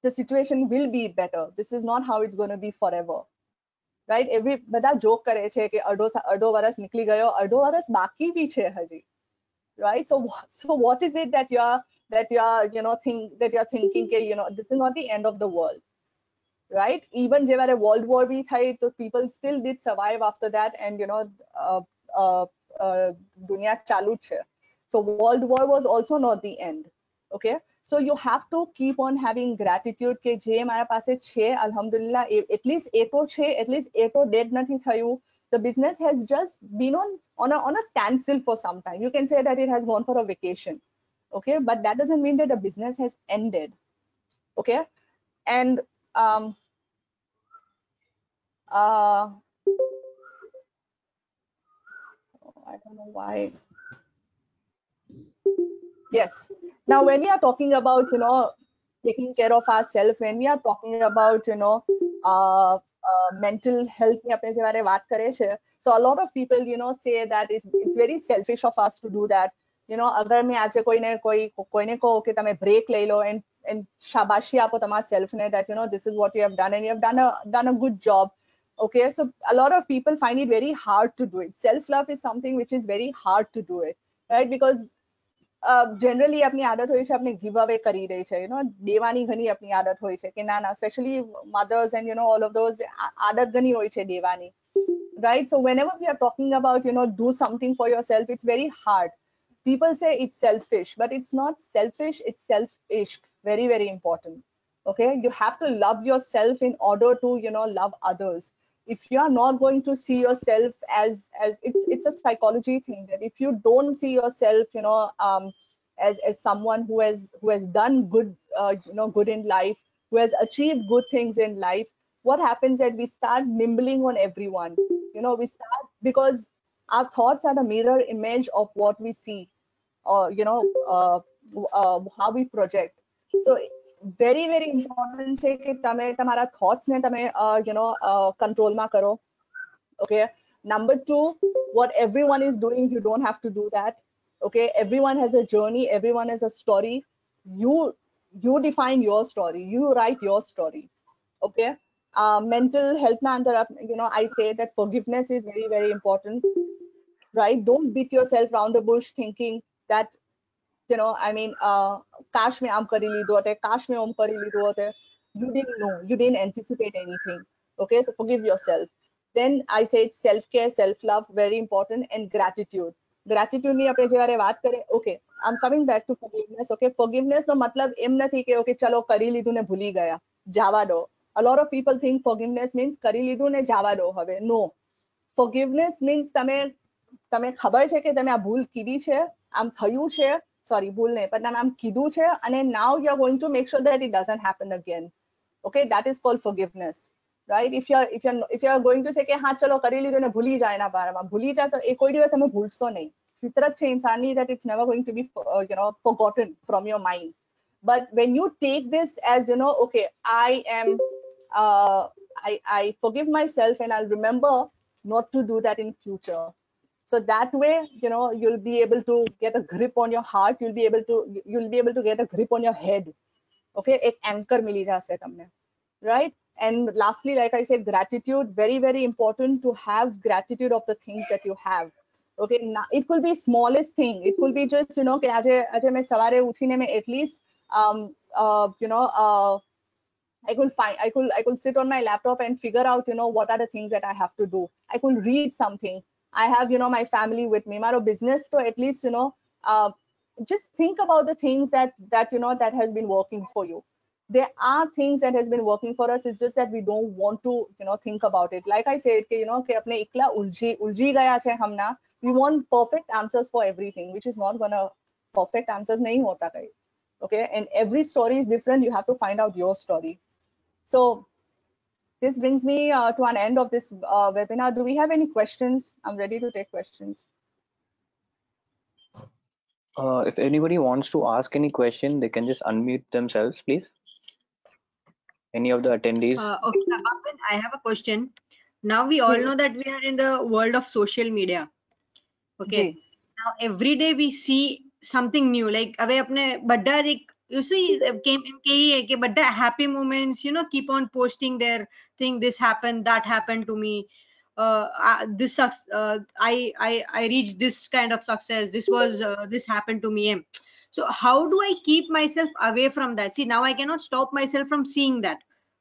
the situation will be better. This is not how it's going to be forever, right? બધા જોક કરે છે કે અડધો વર્ષ નીકળી ગયો, અડધો વર્ષ બાકી બી છે હજી, right? So what is it that you're thinking કે this is not the end of the world, right? Even જ્યારે World War બી થઈ તો people still did survive after that, and दुनिया चालू છે. So World War was also not the end. Okay, so you have to keep on having gratitude કે જે મારા પાસે છે અલ્હમ્દુલિલ્લાહ, at least એતો છે, at least એતો dead નથી થયું. The business has just been on a standstill for some time. You can say that it has gone for a vacation. Okay, but that doesn't mean that the business has ended. Okay, and I don't know why. Yes. Now, when we are talking about, taking care of ourselves, when we are talking about, mental health, so a lot of people, say that it's very selfish of us to do that. अगर मैं आज कोઈને કહો કે તમે break લઈ લો and શાબાશી આપો તમારા self ને that this is what you have done and you have done a good job. Okay, so a lot of people find it very hard to do it. Self love is something which is very hard to do it, right? Because generally આપની આદત હોય છે આપણે give away કરી દે છે, દેવાની ઘણી આપની આદત હોય છે કે ના, especially mothers and all of those, આદત ઘણી હોય છે દેવાની, right? So whenever we are talking about do something for yourself, it's very hard. People say it's selfish, but it's not selfish, it's selfish. Very, very important. Okay, you have to love yourself in order to love others. If you are not going to see yourself as it's a psychology thing, that if you don't see yourself as someone who has done good good in life, who has achieved good things in life, what happens is that we start nimbling on everyone. We start, because our thoughts are the mirror image of what we see, or how we project. So very, very important છે કે તમે તમારા thoughts ને તમે control માં કરો. Okay, number 2, what everyone is doing, you don't have to do that. Okay, everyone has a journey, everyone has a story. You define your story, you write your story. Okay, mental health na andar I say that forgiveness is very, very important, right? Don't beat yourself around the bush thinking that I mean, કાશ મેં આમ કરી લીધું હોતે, કાશ મેં ઓમ કરી લીધું હોતે. You didn't know, you didn't anticipate anything. Okay, so forgive yourself. Then I said self-care, self-love, very important, and gratitude. Gratitude ની આપણે જ્યારે વાત કરીએ, okay, I'm coming back to forgiveness. Okay, forgiveness નો મતલબ એમ નથી કે okay ચલો કરી લીધું ને ભૂલી ગયા, જાવા દો. A lot of people think forgiveness means કરી લીધું ને જાવા દો હવે. No, forgiveness means તમે ખબર છે કે તમે આ ભૂલ કીધી છે, આમ થયું છે, sorry, ભૂલ નહીં, પણ તમે આમ કીધું છે, and now you're going to make sure that it doesn't happen again. Okay, that is called forgiveness, right? If you're going to say કે હા ચલો કરી લીધું ને ભૂલી જાય એના બારામાં, ભૂલી જશો, એ કોઈ દિવસ અમે ભૂલશો નહીં. ફિતરત છે ઇન્સાનની that it's never going to be forgotten from your mind. But when you take this as okay, I forgive myself and I'll remember not to do that in future. So that way you'll be able to get a grip on your heart, you'll be able to get a grip on your head. Okay, ek anchor mili jase tamne, right? And lastly, like I said, gratitude, very, very important to have gratitude of the things that you have. Okay, now, it could be smallest thing. It could be just, you know, कि आज मैं सवारे उठीने में at least, you know, I could sit on my laptop and figure out, you know, what are the things that I have to do. I could read something. I have, you know, my family with me. My business, so at least, you know, just think about the things that you know that has been working for you. There are things that has been working for us. It's just that we don't want to, you know, think about it. Like I said, you know, कि अपने इकला उलझी गया छे हम ना. We want perfect answers for everything, which is not gonna perfect answers नहीं होता कहीं. Okay, and every story is different. You have to find out your story. So this brings me to an end of this webinar. Do we have any questions? I'm ready to take questions. If anybody wants to ask any question, they can just unmute themselves, please. Any of the attendees? Okay, Abhagan, I have a question. Now we all know that we are in the world of social media. Okay. Ji. Now every day we see something new. Like अबे अपने बड्डा एक you see came but happy moments, you know, keep on posting their thing. This happened, that happened to me. This sucks. I reached this kind of success. This happened to me. So how do I keep myself away from that? See, now I cannot stop myself from seeing that.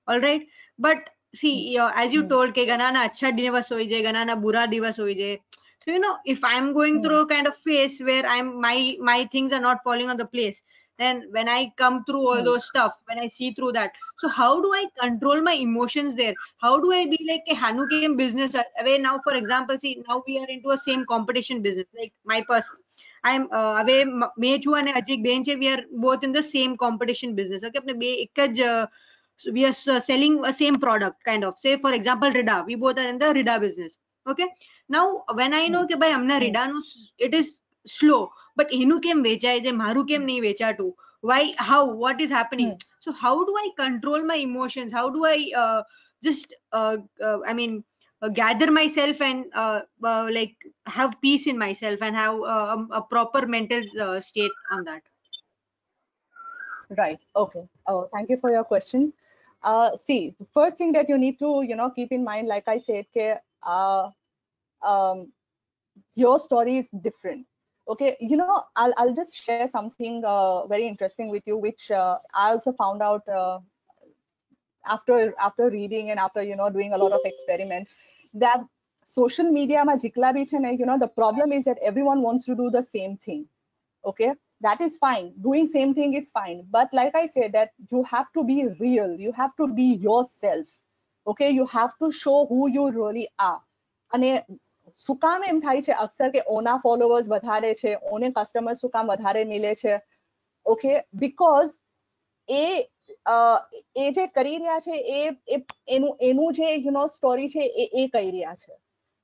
All right, but see, as you told ke gana na acha divas hoye je, gana na bura divas hoye je. So you know, if I'm going through a kind of phase where my things are not falling on the place, then when I come through all those stuff, when I see through that, so how do I control my emotions there? How do I be like a Hanu came business away now? For example, see, now we are into a same competition business. Like my person, I'm away Mechu and Ajik Benche, we are both in the same competition business. Okay, so we are selling a same product kind of. Say for example, Rida, we both are in the Rida business. Okay, now when I know that by amna Rida no, it is slow, but enu kem vecha hai, maru kem nahi vecha too. Why? How? What is happening? So how do I control my emotions? How do I I mean, gather myself and like have peace in myself and have a proper mental state on that? Right. Okay. Oh, thank you for your question. See, the first thing that you need to, you know, keep in mind, like I said, your story is different. Okay, you know, I'll just share something very interesting with you, which I also found out after reading and after, you know, doing a lot of experiments, that social media ma jikla bhi chhe nahi, you know, the problem is that everyone wants to do the same thing. Okay, that is fine. Doing same thing is fine, but like I said, that you have to be real. You have to be yourself. Okay, you have to show who you really are. અને શું કામ એમ થાય છે અક્ષર કે ઓના followers વધારે છે, ઓને customer શું કામ વધારે મિલે છે? ઓકે, બીકોઝ એ જે કરી રહ્યા છે એનું જે યુ નો સ્ટોરી છે એ કહી રહ્યા છે.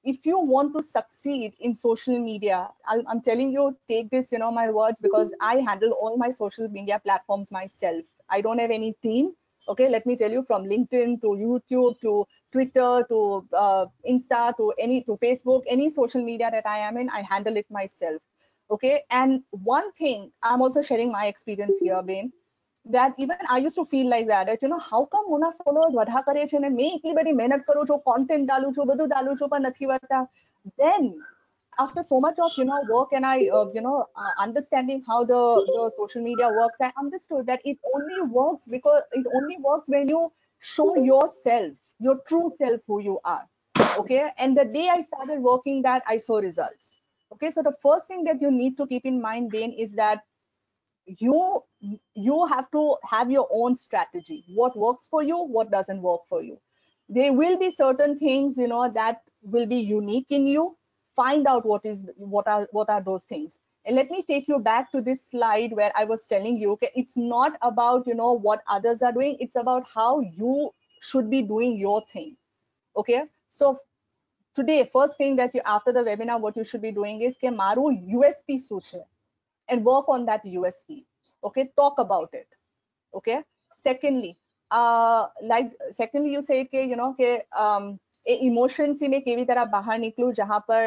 If you want to succeed in social media, I'm telling you, take this, you know, my words, because I handle all my social media platforms myself. I don't have any team. Okay, let me tell you, from LinkedIn to YouTube to Twitter to Insta to Facebook, any social media that I am in, I handle it myself. Okay, and one thing, I'm also sharing my experience here, Bain, that even I used to feel like that, you know, how come ઓના followers વધા કરે છે ને મેં એટલી બધી મહેનત કરું છું, content डालू છું, બધું डालू છું, પણ નથી વધતા. Then after so much of, you know, work and I understanding how the social media works, I understood that it only works when you show yourself, your true self, who you are. Okay, and the day I started working that, I saw results. Okay, so the first thing that you need to keep in mind, Bain, is that you have to have your own strategy. What works for you, what doesn't work for you. There will be certain things, you know, that will be unique in you. Find out what are those things. And let me take you back to this slide where I was telling you, okay, it's not about, you know, what others are doing, it's about how you should be doing your thing. Okay, so today, first thing that you, after the webinar, what you should be doing is ke maru USP શું છે, and work on that USP. Okay, talk about it. Okay, secondly, you say कि, you know, कि emotions से मैं केवी तरह बाहर निकलूं जहां पर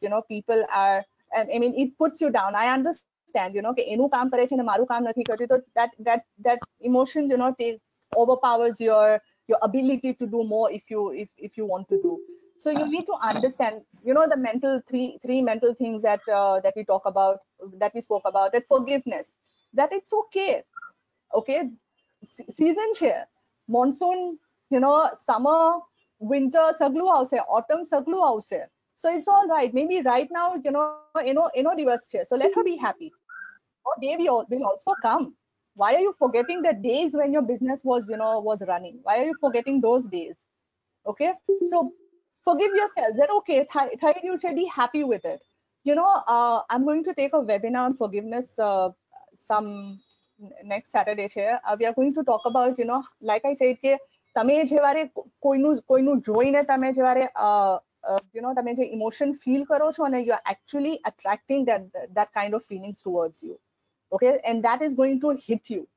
you know, people are, I mean, it puts you down. I understand, you know, कि એનું કામ કરે છે ને મારું કામ નથી કરતી, તો that emotions, you know, overpowers your your ability to do more if you want to do. So you need to understand, you know, the three mental things that that we spoke about, that forgiveness, that it's okay. Okay, season છે, monsoon, you know, summer, winter સગલું આવશે, autumn સગલું આવશે. So it's all right. Maybe right now, you know, દિવસ છે. So let her be happy. Or day will also come. Why are you forgetting the days when your business was, you know, was running? Why are you forgetting those days? Okay, so forgive yourself. That okay, you should be happy with it. You know, I'm going to take a webinar on forgiveness some next Saturday. We are going to talk about, you know, like I said, કે તમે જેવારે કોઈનું જોઈને તમે જેવારે you know, તમે જે emotion feel કરો છો ને, you are actually attracting that kind of feelings towards you. Okay, and that is going to hit you.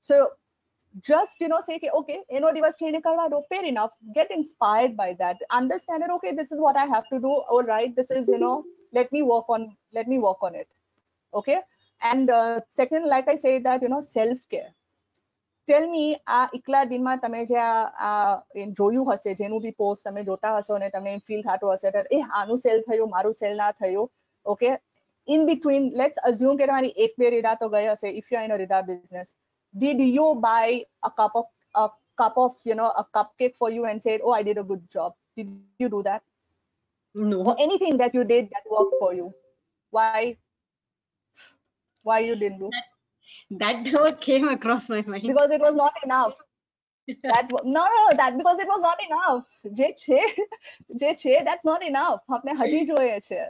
So just, you know, say okay, એનો દિવસ છે એને કરવા દો, fair enough. Get inspired by that. Understand it. Okay, this is what I have to do. All right, this is, you know, let me work on it. Okay, and second, like I say, that, you know, self care. Tell me, આ એકલા દિનમાં તમે જે જોયું હશે, જેનું બી post તમે જોતા હશો ને તમને ફીલ થતું હશે એ આનું સેલ થયું, મારું સેલ ના થયું. Okay, in between, let's assume કે તમારી એક બે રીડા તો ગઈ હશે. If you are in a rida business, did you buy a cup of, you know, a cupcake for you and said, oh, I did a good job? Did you do that? No. Or anything that you did that worked for you? Why you didn't do? That never came across my mind. Because it was not enough. That because it was not enough. જે છે, that's not enough. આપણે હજી જોઈએ છે.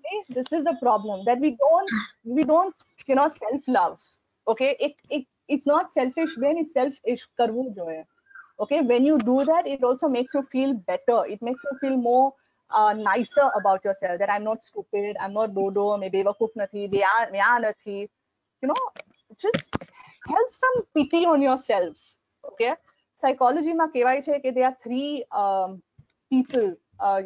See, this is the problem, that we don't, you know, self love. Okay, it's not selfish when it's selfish કરવું જોઈએ. Okay, when you do that, it also makes you feel better. It makes you feel more nicer about yourself, that I'm not stupid, I'm not dodo, મેં બેવકૂફ નથી, આ નથી. You know, just have some pity on yourself. Okay, psychology માં કહેવાય છે કે there are three people,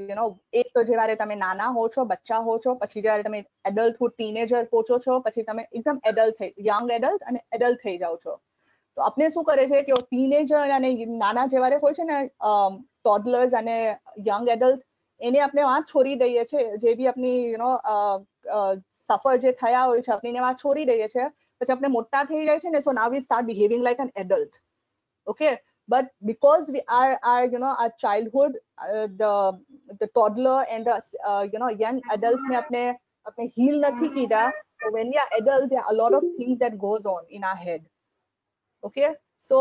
you know, એક તો જ્યારે તમે નાના હો છો, બચ્ચા હો છો, પછી જ્યારે તમે એડલ્ટહુડ, ટીનેજર પહોંચો છો, પછી તમે એકદમ યંગ એડલ્ટ અને એડલ્ટ થઈ જાઓ છો. તો આપણે શું કરે છે કે ટીનેજર અને નાના જેવારે હોય છે ને, ટોડલર્સ અને યંગ એડલ્ટ, એને આપણે વાં છોડી દઈએ છે. જે બી આપણી, you know, સફર જે થયા હોય છે, આપણે એને વાં છોડી દઈએ છે. પછી આપણે મોટા થઈ જાય છે ને, so now we start behaving like an adult. Okay, but because we are you know, our childhood, the toddler and the you know, young adults ने अपने heal નથી કીધા. So when we are adult, there are a lot of things that goes on in our head. Okay, so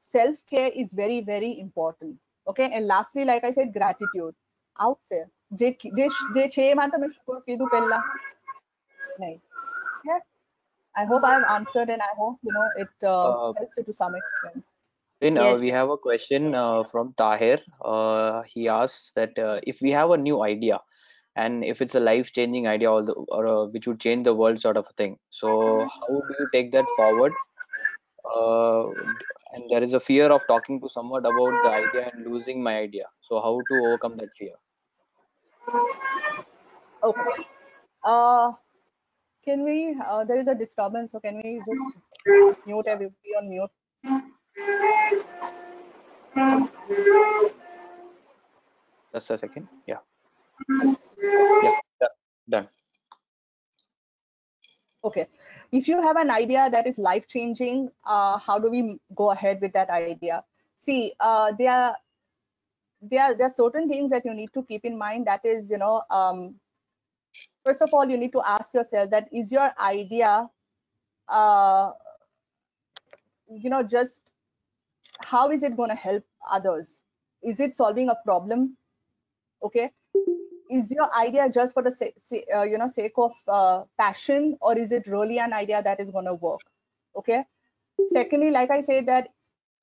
self care is very, very important. Okay, and lastly, like I said, gratitude. Out there, જે છે એમાં તમે શું કીધું પહેલા? નહીં. Yeah, I hope I have answered, and I hope, you know, it helps you to some extent. Yes. We have a question from Tahir. He asks that if we have a new idea, and if it's a life-changing idea, or which would change the world, sort of a thing. So how do you take that forward? And there is a fear of talking to someone about the idea and losing my idea. So how to overcome that fear? Okay. Can we? There is a disturbance, so can we just mute everybody on mute? Just a second. Yeah. Yeah. Done. Okay. If you have an idea that is life-changing, how do we go ahead with that idea? See, there are certain things that you need to keep in mind. That is, you know, first of all, you need to ask yourself that is your idea, you know, just how is it going to help others? Is it solving a problem? Okay. Is your idea just for the you know, sake of passion, or is it really an idea that is going to work? Okay. Secondly, like I said, that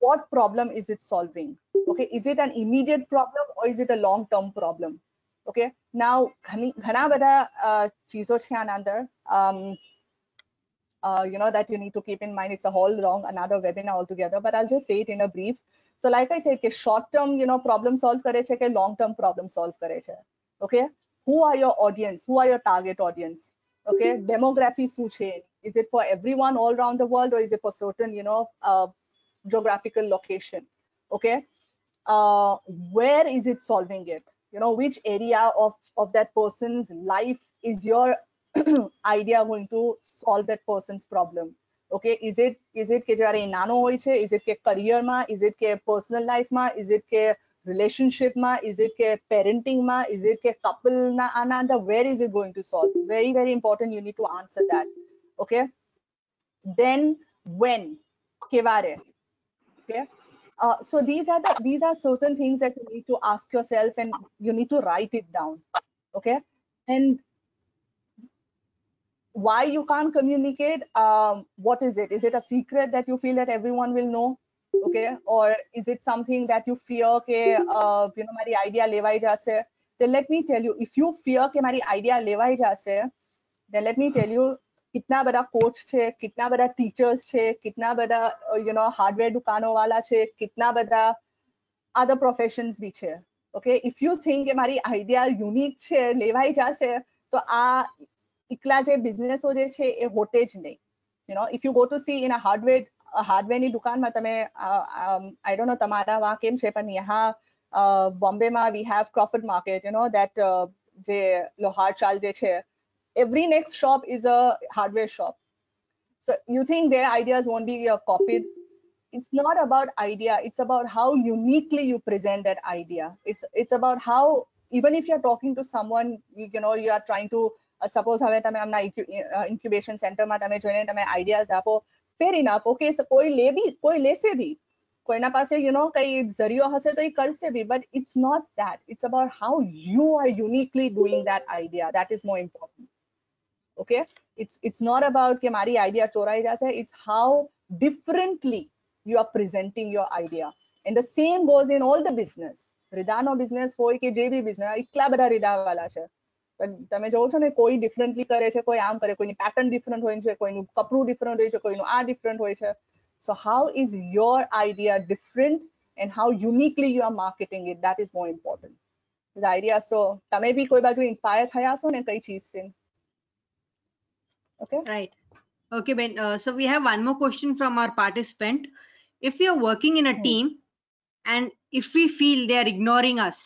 what problem is it solving? Okay, is it an immediate problem or is it a long-term problem? Okay, now ઘણા બધા ચીજો છે આના અંદર, you know, that you need to keep in mind. It's a whole wrong another webinar altogether, but I'll just say it in a brief. So like I said, કે short term, you know, problem solve કરે છે કે long term problem solve કરે છે. Okay, who are your audience? Who are your target audience? Okay, demography શું છે? Is it for everyone all around the world, or is it for certain, you know, geographical location? Okay, where is it solving it? Which area of that person's life is your idea going to solve that person's problem? Okay, is it કે જ્યારે નાનો હોય છે, is it કે career માં, is it કે personal life માં, is it કે relationship માં, is it કે parenting માં, is it કે couple na ananda? Where is it going to solve? Very, very important. You need to answer that. Okay, then when, kevare. Okay, so these are certain things that you need to ask yourself, and you need to write it down. Okay, and why you can't communicate? What is it? Is it a secret that you feel that everyone will know? Okay, or is it something that you fear ke mari idea levai jase? Then let me tell you, if you fear ke mari idea levai jase, then let me tell you, kitna bada coach છે, kitna bada teachers છે, kitna bada hardware dukano wala છે, kitna bada other professions bhi છે. Okay, if you think કે મારી idea unique છે, લેવાઈ જશે, તો આ એકલા જે બિઝનેસો જે છે એ હોતે જ નહીં. if you go to see in a hardware ની દુકાનમાં તમે I don't know તમારા વા કેમ છે, પણ यहाँ બોમ્બેમાં we have Crawford Market, that જે લોહાર ચાલ જે છે, every next shop is a hardware shop. So you think their ideas won't be copied? It's not about idea, it's about how uniquely you present that idea. It's about how, even if you're talking to someone, you are trying to suppose હવે તમે આમના incubation center માં તમે જોઈને તમે ideas આપો, fair enough. Okay, so કોઈ લેશે ભી, કોઈના પાસે કઈ જરિયો હશે તો એ કરશે ભી, but it's not that. It's about how you are uniquely doing that idea. That is more important. Okay, it's not about કે મારી idea ચોરાઈ જશે. It's how differently you are presenting your idea. And the same goes in all the business. રીદાનો business હોય કે જે બી business, એટલા બધા રીડા વાળા છે, તમે જોવો છો ને, કોઈ differently કરે છે, કોઈ આમ કરે, કોઈની pattern different હોય છે, કોઈનું કપડું different હોય છે, કોઈનું આ different હોય છે. So how is your idea different, and how uniquely you are marketing it? That is more important. The idea. So તમે બી કોઈ બાજુ inspire થયા છો ને કઈ ચીજથી? Okay, right. Okay, Ben. So we have one more question from our participant. If we are working in a team and if we feel they are ignoring us,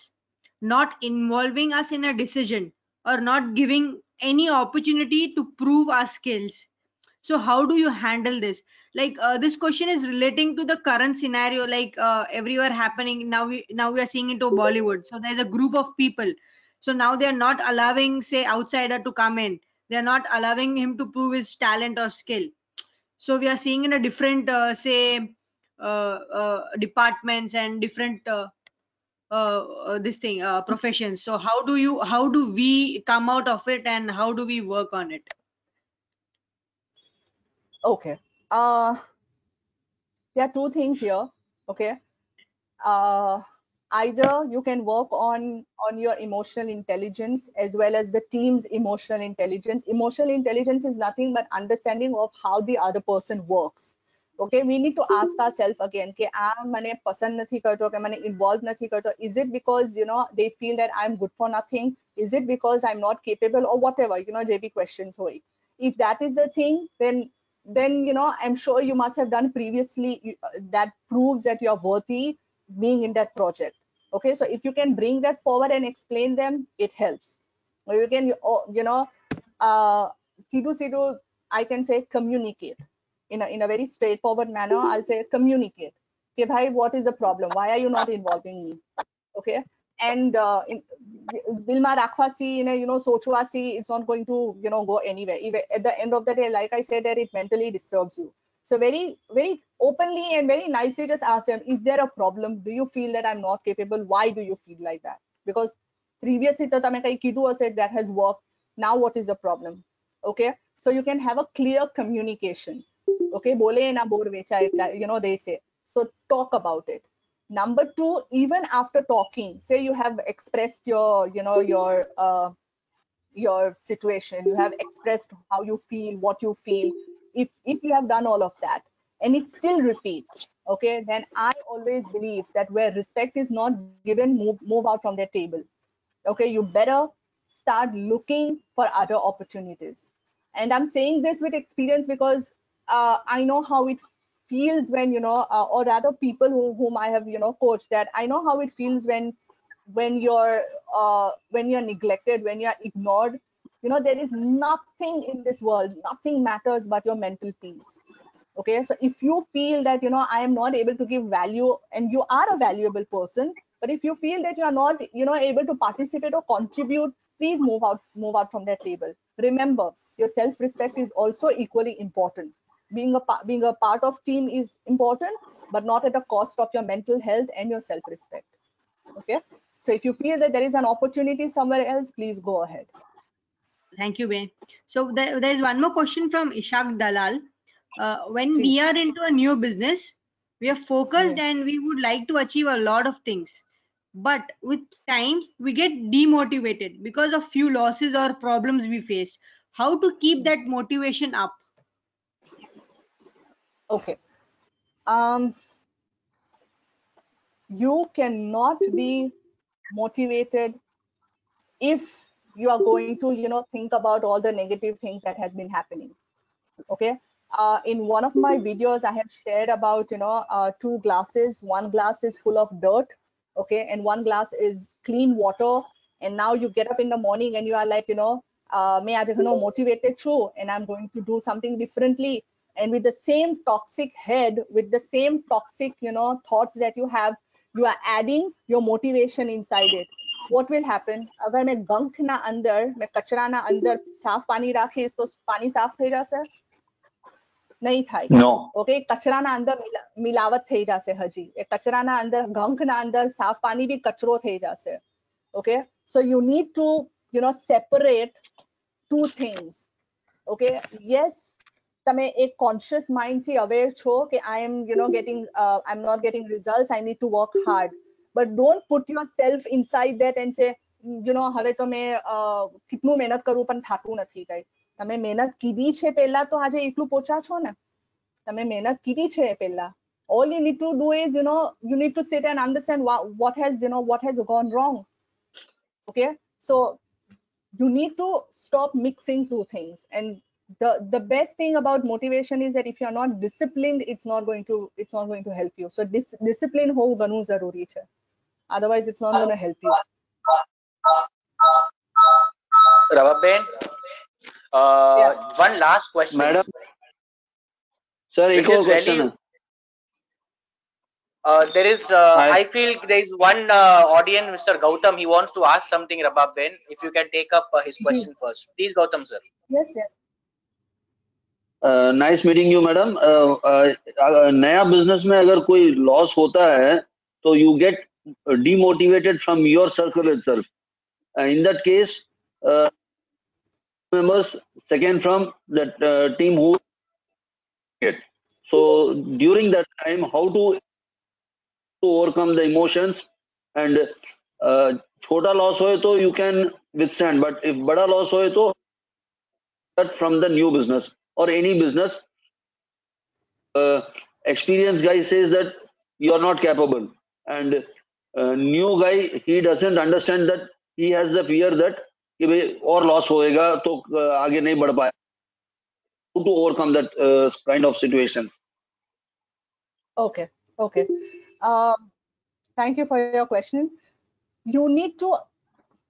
not involving us in a decision, or not giving any opportunity to prove our skills, so how do you handle this? Like this question is relating to the current scenario, like everywhere happening now. We are seeing into Bollywood. So there's a group of people. So now they are not allowing, say, outsider to come in. They are not allowing him to prove his talent or skill. So we are seeing in a different departments and different professions. So how do we come out of it, and how do we work on it? Okay, there are two things here. Okay, either you can work on your emotional intelligence as well as the team's emotional intelligence. Emotional intelligence is nothing but understanding of how the other person works. Okay, we need to ask ourselves again કે આ મને પસંદ નથી કરતો, કે મને involve નથી કરતો. Is it because they feel that I'm good for nothing? Is it because I'm not capable, or whatever, JB questions hoy. If that is the thing, then I'm sure you must have done previously that proves that you're worthy being in that project. Okay, so if you can bring that forward and explain them, it helps. Or you can Sidhu, I can say communicate in a very straightforward manner. I'll say communicate. Okay, bhai, what is the problem? Why are you not involving me? Okay, and dilma rakhwasi, sochwasi, it's not going to go anywhere. Even at the end of the day, like I said, that it mentally disturbs you. So very, very openly and very nicely just ask them, is there a problem? Do you feel that I'm not capable? Why do you feel like that? Because previously tame kai kidu said that has worked. Now what is the problem? Okay, so you can have a clear communication. Okay, bole na bor vecha, they say. So talk about it. Number two, even after talking, say you have expressed your your situation, you have expressed how you feel, what you feel. If you have done all of that and it still repeats, okay, then I always believe that where respect is not given, move out from their table. Okay, you better start looking for other opportunities. And I'm saying this with experience because I know how it feels when, you know, or rather people whom I have, you know, coached, that I know how it feels when you're neglected, when you're ignored. You know, there is nothing in this world, nothing matters but your mental peace. Okay, so if you feel that, you know, I am not able to give value, and you are a valuable person, but if you feel that you are not, you know, able to participate or contribute, please move out from that table. Remember, your self-respect is also equally important. Being a part of team is important, but not at the cost of your mental health and your self-respect. Okay, so if you feel that there is an opportunity somewhere else, please go ahead. Thank you, Ben. So there's one more question from Ishaq Dalal. When we are into a new business, we are focused and we would like to achieve a lot of things. But with time, we get demotivated because of few losses or problems we face. How to keep that motivation up? Okay. You cannot be motivated if you are going to, you know, think about all the negative things that has been happening. Okay. In one of my videos, I have shared about, you know, two glasses. One glass is full of dirt, okay, and one glass is clean water. And now you get up in the morning and you are like, you know, may I, you know, motivated through, and I'm going to do something differently. And with the same toxic head, with the same toxic, you know, thoughts that you have, you are adding your motivation inside it. What will happen? अगर मैं गंख ना अंदर, मैं कचरा ना अंदर साफ पानी राखीश तो पानी साफ થઈ જશે? नहीं થાય. No. Okay, કચરાના અંદર મિલાવટ થઈ જશે હજી. એ કચરાના અંદર ગંખના અંદર સાફ પાણી બી કચરો થઈ જશે. Okay, so you need to, you know, separate two things. Okay, yes, તમે એક conscious mind થી aware છો કે I am, you know, I'm not getting results, I need to work hard, but don't put yourself inside that and say, you know, હવે તો मैं કેટલું મહેનત કરું પણ થાતું નથી કઈ. તમે મહેનત કીધી છે પહેલા તો આજે એટલું પહોંચા છો ને. તમે મહેનત કીધી છે પહેલા. All you need to do is, you know, you need to sit and understand what has gone wrong. Okay, so you need to stop mixing two things. And the best thing about motivation is that if you're not disciplined, it's not going to help you. So discipline ho ganu zaruri chhe, otherwise it's not going to help you. Rababen, one last question. Madam, sir, which is really, there is, I feel there is one audience, Mr. Gautam, he wants to ask something, Rababen. If you can take up his question first. Please, Gautam, sir. Yes, yes. Nice meeting you madam. नया business में अगर कोई loss होता है तो you get demotivated from your circle itself. In that case, members second from that team who get. So during that time, how to overcome the emotions, and छोटा loss होए तो you can withstand, but if बड़ा loss होए तो that from the new business or any business, experienced guy says that you are not capable, and new guy, he doesn't understand that he has the fear that कि भाई और loss होएगा तो आगे नहीं बढ़ पाए. How to overcome that kind of situations? Okay. Thank you for your question. You need to,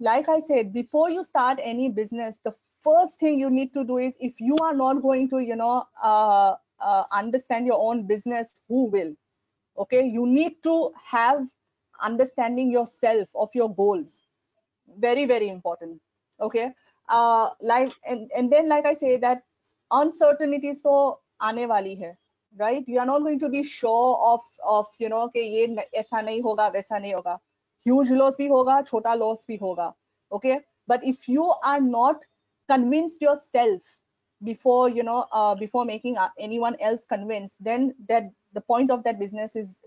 like I said, before you start any business, the first thing you need to do is, if you are not going to, you know, understand your own business, who will? Okay, you need to have understanding yourself of your goals. Very, very important. Okay, and then like I say that uncertainties to aane wali hai, right? You are not going to be sure of you know कि ये ऐसा नहीं होगा वैसा नहीं होगा. Huge loss भी होगा, छोटा loss भी होगा. Okay, but if you are not convinced yourself before, you know, before making anyone else convinced, then that the point of that business is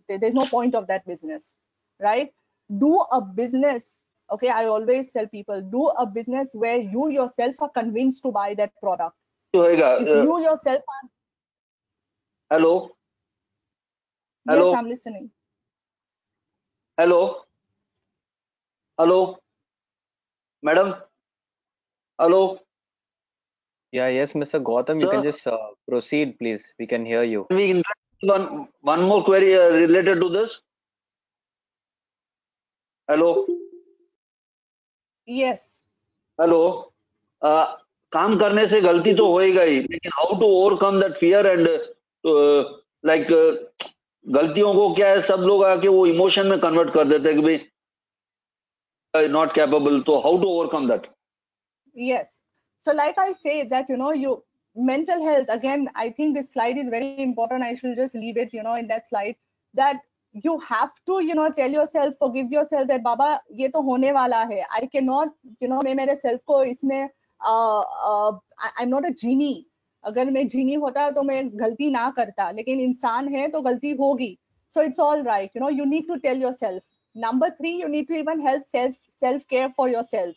there's no point of that business, right? Do a business. Okay, I always tell people, do a business where you yourself are convinced to buy that product. If you yourself are... Hello. Yes, I'm listening. Hello, madam. Hello. Yeah, yes, Mr. Gautam, you can just proceed, please. We can hear you. one more query related to this. Hello. Yes. Hello. काम करने से गलती तो होएगा ही, लेकिन how to overcome that fear and like गलतियों को क्या है, सब लोग आके वो इमोशन में कन्वर्ट कर देते हैं कि भाई not capable. तो how to overcome that? Yes. So like I say that, you mental health, again, I think this slide is very important. I should just leave it, in that slide, that you have to, tell yourself, forgive yourself that Baba, ye to hone wala hai. I cannot, मैं मेरे self को इसमें I'm not a genie. अगर मैं genie होता तो मैं गलती ना करता, लेकिन इंसान है तो गलती होगी. So it's all right. You need to tell yourself. Number 3, you need to even help self care for yourself.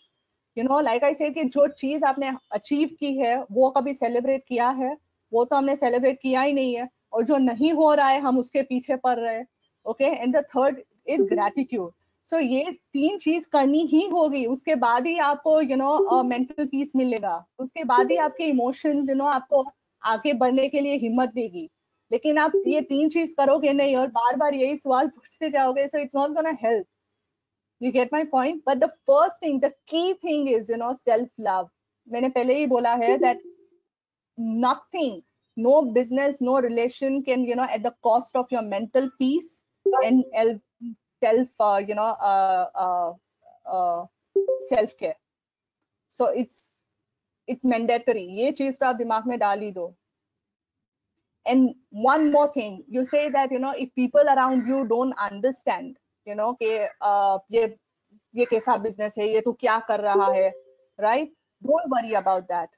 Like I said कि जो चीज आपने अचीव की है वो कभी सेलिब्रेट किया है? वो तो हमने सेलिब्रेट किया ही नहीं है, और जो नहीं हो रहा है हम उसके पीछे पड़ रहे हैं. Okay, and the third is gratitude. So ये 3 चीज करनी ही होगी, उसके बाद ही आपको मेंटल पीस मिलेगा, उसके बाद ही आपके इमोशंस आपको आगे बढ़ने के लिए हिम्मत देगी. लेकिन आप ये 3 चीज करोगे नहीं और बार बार यही सवाल पूछते जाओगे, so it's not gonna help. You get my point? But the first thing, the key thing is, self-love. मैंने पहले ही बोला है that nothing, no business, no relation can, at the cost of your mental peace and self-care. So it's mandatory. ये चीज तो आप दिमाग में डाल ही दो. And one more thing, you say that, if people around you don't understand, कि ये कैसा business है, ये तू क्या कर रहा है, right? Don't worry about that.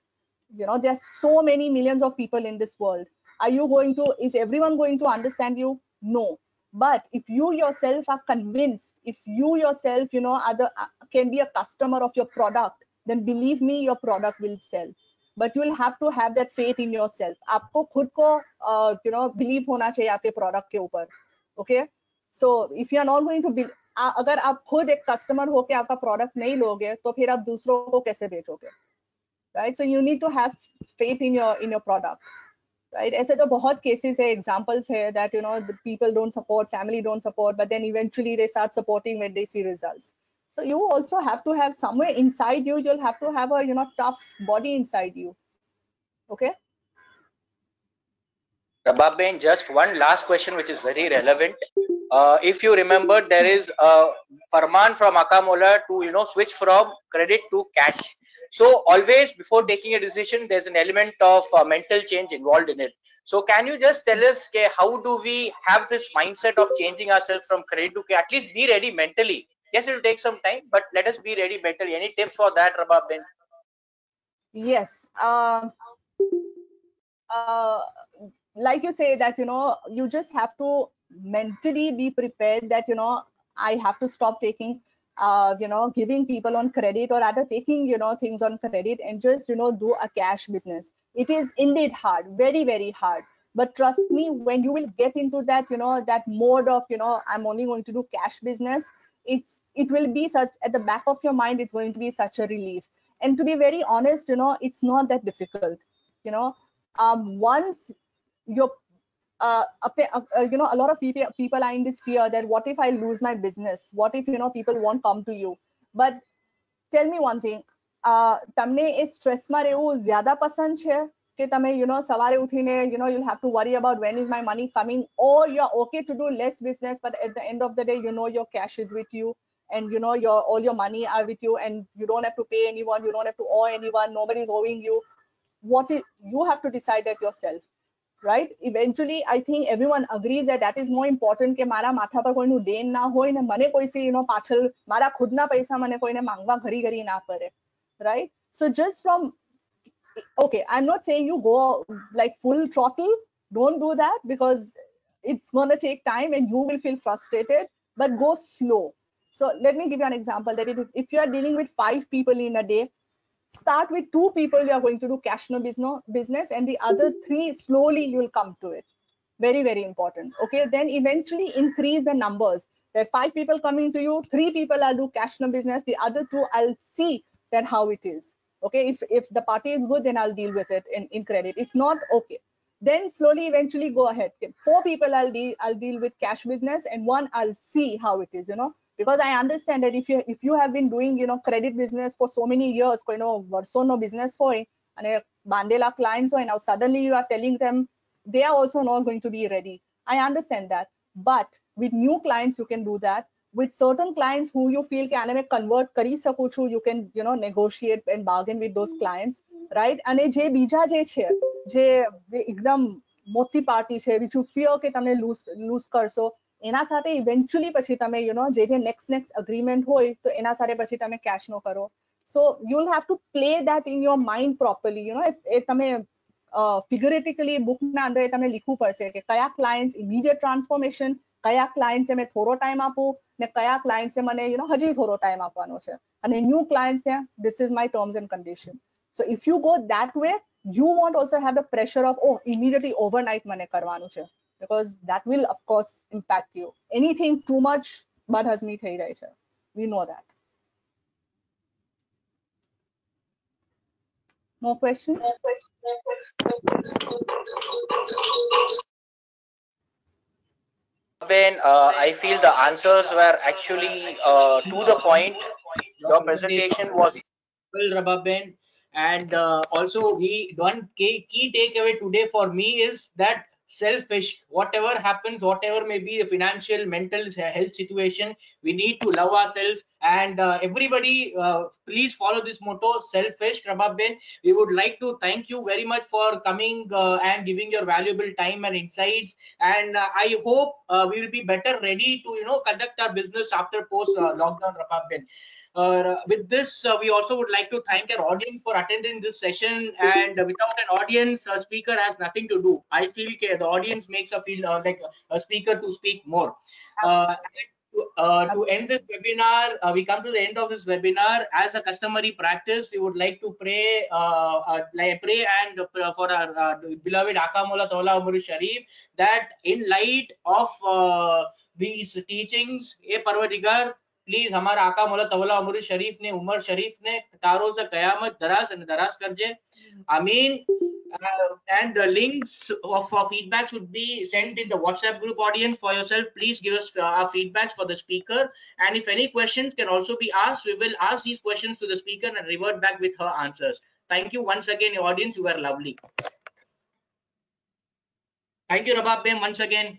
There's so many millions of people in this world. Is everyone going to understand you? No. But if you yourself are convinced, if you yourself, can be a customer of your product, then believe me, your product will sell. But you'll have to have that faith in yourself. आपको खुद को believe होना चाहिए आपके product के ऊपर. Okay? So if you are not going to be, अगर आप खुद एक customer हो के आपका product नहीं लोगे, तो फिर आप दूसरों को कैसे बेचोगे? Right? So you need to have faith in your product. Right? ऐसे तो बहुत cases है, examples है that the people don't support, family don't support, but then eventually they start supporting when they see results. So you also have to have somewhere inside you, you'll have to have a tough body inside you. Okay. Rabab, just one last question which is very relevant. If you remember, there is a farman from Akamola to switch from credit to cash. So always before taking a decision, there's an element of mental change involved in it. So can you just tell us how do we have this mindset of changing ourselves from credit to cash? At least be ready mentally. Yes, it will take some time, but let us be ready mentally. Any tips for that, Rabab? Yes. Like you say that you just have to mentally be prepared that I have to stop taking giving people on credit, or rather taking things on credit, and just do a cash business. It is indeed hard, very very hard, but trust me, when you will get into that that mode of I'm only going to do cash business, it will be such, at the back of your mind, it's going to be such a relief. And to be very honest, it's not that difficult. Once you're a lot of people are in this fear that what if I lose my business, what if people won't come to you. But tell me one thing, તમને એ સ્ટ્રેસમાં રહેવું જ્યાદા પસંદ છે કે તમે સવારે ઉઠીને you'll have to worry about when is my money coming, or you're okay to do less business, but at the end of the day your cash is with you, and all your money are with you, and you don't have to pay anyone, you don't have to owe anyone, nobody's owing you. You have to decide that yourself, right? Eventually I think everyone agrees that is more important કે મારા માથા પર કોઈનું દેન ના હોય ને મને કોઈથી પાછળ મારા ખુદના પૈસા મને કોઈને માંગવા ઘડી ઘડી ના પડે, right? So just from, okay, I'm not saying you go like full throttle, don't do that, because it's going to take time and you will feel frustrated, but go slow. So let me give you an example that if you are dealing with 5 people in a day, start with 2 people you are going to do cash no business, and the other 3 slowly you will come to it. Very very important. Okay, then eventually increase the numbers. There are 5 people coming to you, 3 people I'll do cash no business, the other 2 I'll see that how it is. Okay, if the party is good, then I'll deal with it in credit. If not, okay. then slowly eventually go ahead. 4 people I'll deal with cash business, and 1 I'll see how it is, because I understand that if you have been doing credit business for so many years, varsono business hoy and bandela clients hoy, now suddenly you are telling them they are also not going to be ready. I understand that, but with new clients you can do that. With certain clients who you feel કે આને મેં convert કરી શકું છું, you can negotiate and bargain with those clients, right? અને જે બીજા જે છે જે એકદમ મોટી પાર્ટી છે which you fear કે તમે lose કરશો, એના સાથે eventually પછી તમે જે next agreement હોય તો એના સાથે પછી તમે cash નો કરો. So you'll have to play that in your mind properly. if તમે figuratively book ના અંદર તમને લીખવું પડશે કે કયા clients immediate transformation, કયા clients મેં થોડો time આપું ને કયા clients મને હજી થોડો time આપવાનો છે, અને new clients this is my terms and condition. So if you go that way, you won't also have the pressure of immediately overnight મને કરવાનું છે, because that will of course impact you. Anything too much bad has me થઈ જાય છે, we know that. More questions? Ben, I feel the answers were actually to the point. Your presentation was well, Rababen, and also one key takeaway today for me is that selfish, whatever happens, whatever may be the financial, mental health situation, we need to love ourselves, and everybody please follow this motto, selfish. Rababen, we would like to thank you very much for coming and giving your valuable time and insights, and I hope we will be better ready to conduct our business after post lockdown. Rababen, with this, we also would like to thank our audience for attending this session. And without an audience, a speaker has nothing to do. I feel the audience makes us feel like a speaker to speak more. To end this webinar, we come to the end of this webinar. As a customary practice, we would like to pray, pray and for our beloved Aka Mola Tawla Umar Sharif, that in light of these teachings, Parvadigar, please हमारा आका मौला तवला उमर शरीफ ने तारों से कयामत दराज करजे, आमीन. And the links for feedback should be sent in the WhatsApp group. Audience, for yourself, please give us our feedbacks for the speaker, and if any questions can also be asked, we will ask these questions to the speaker and revert back with her answers. Thank you once again, audience. You were lovely. Thank you, Rabab Bhai, once again.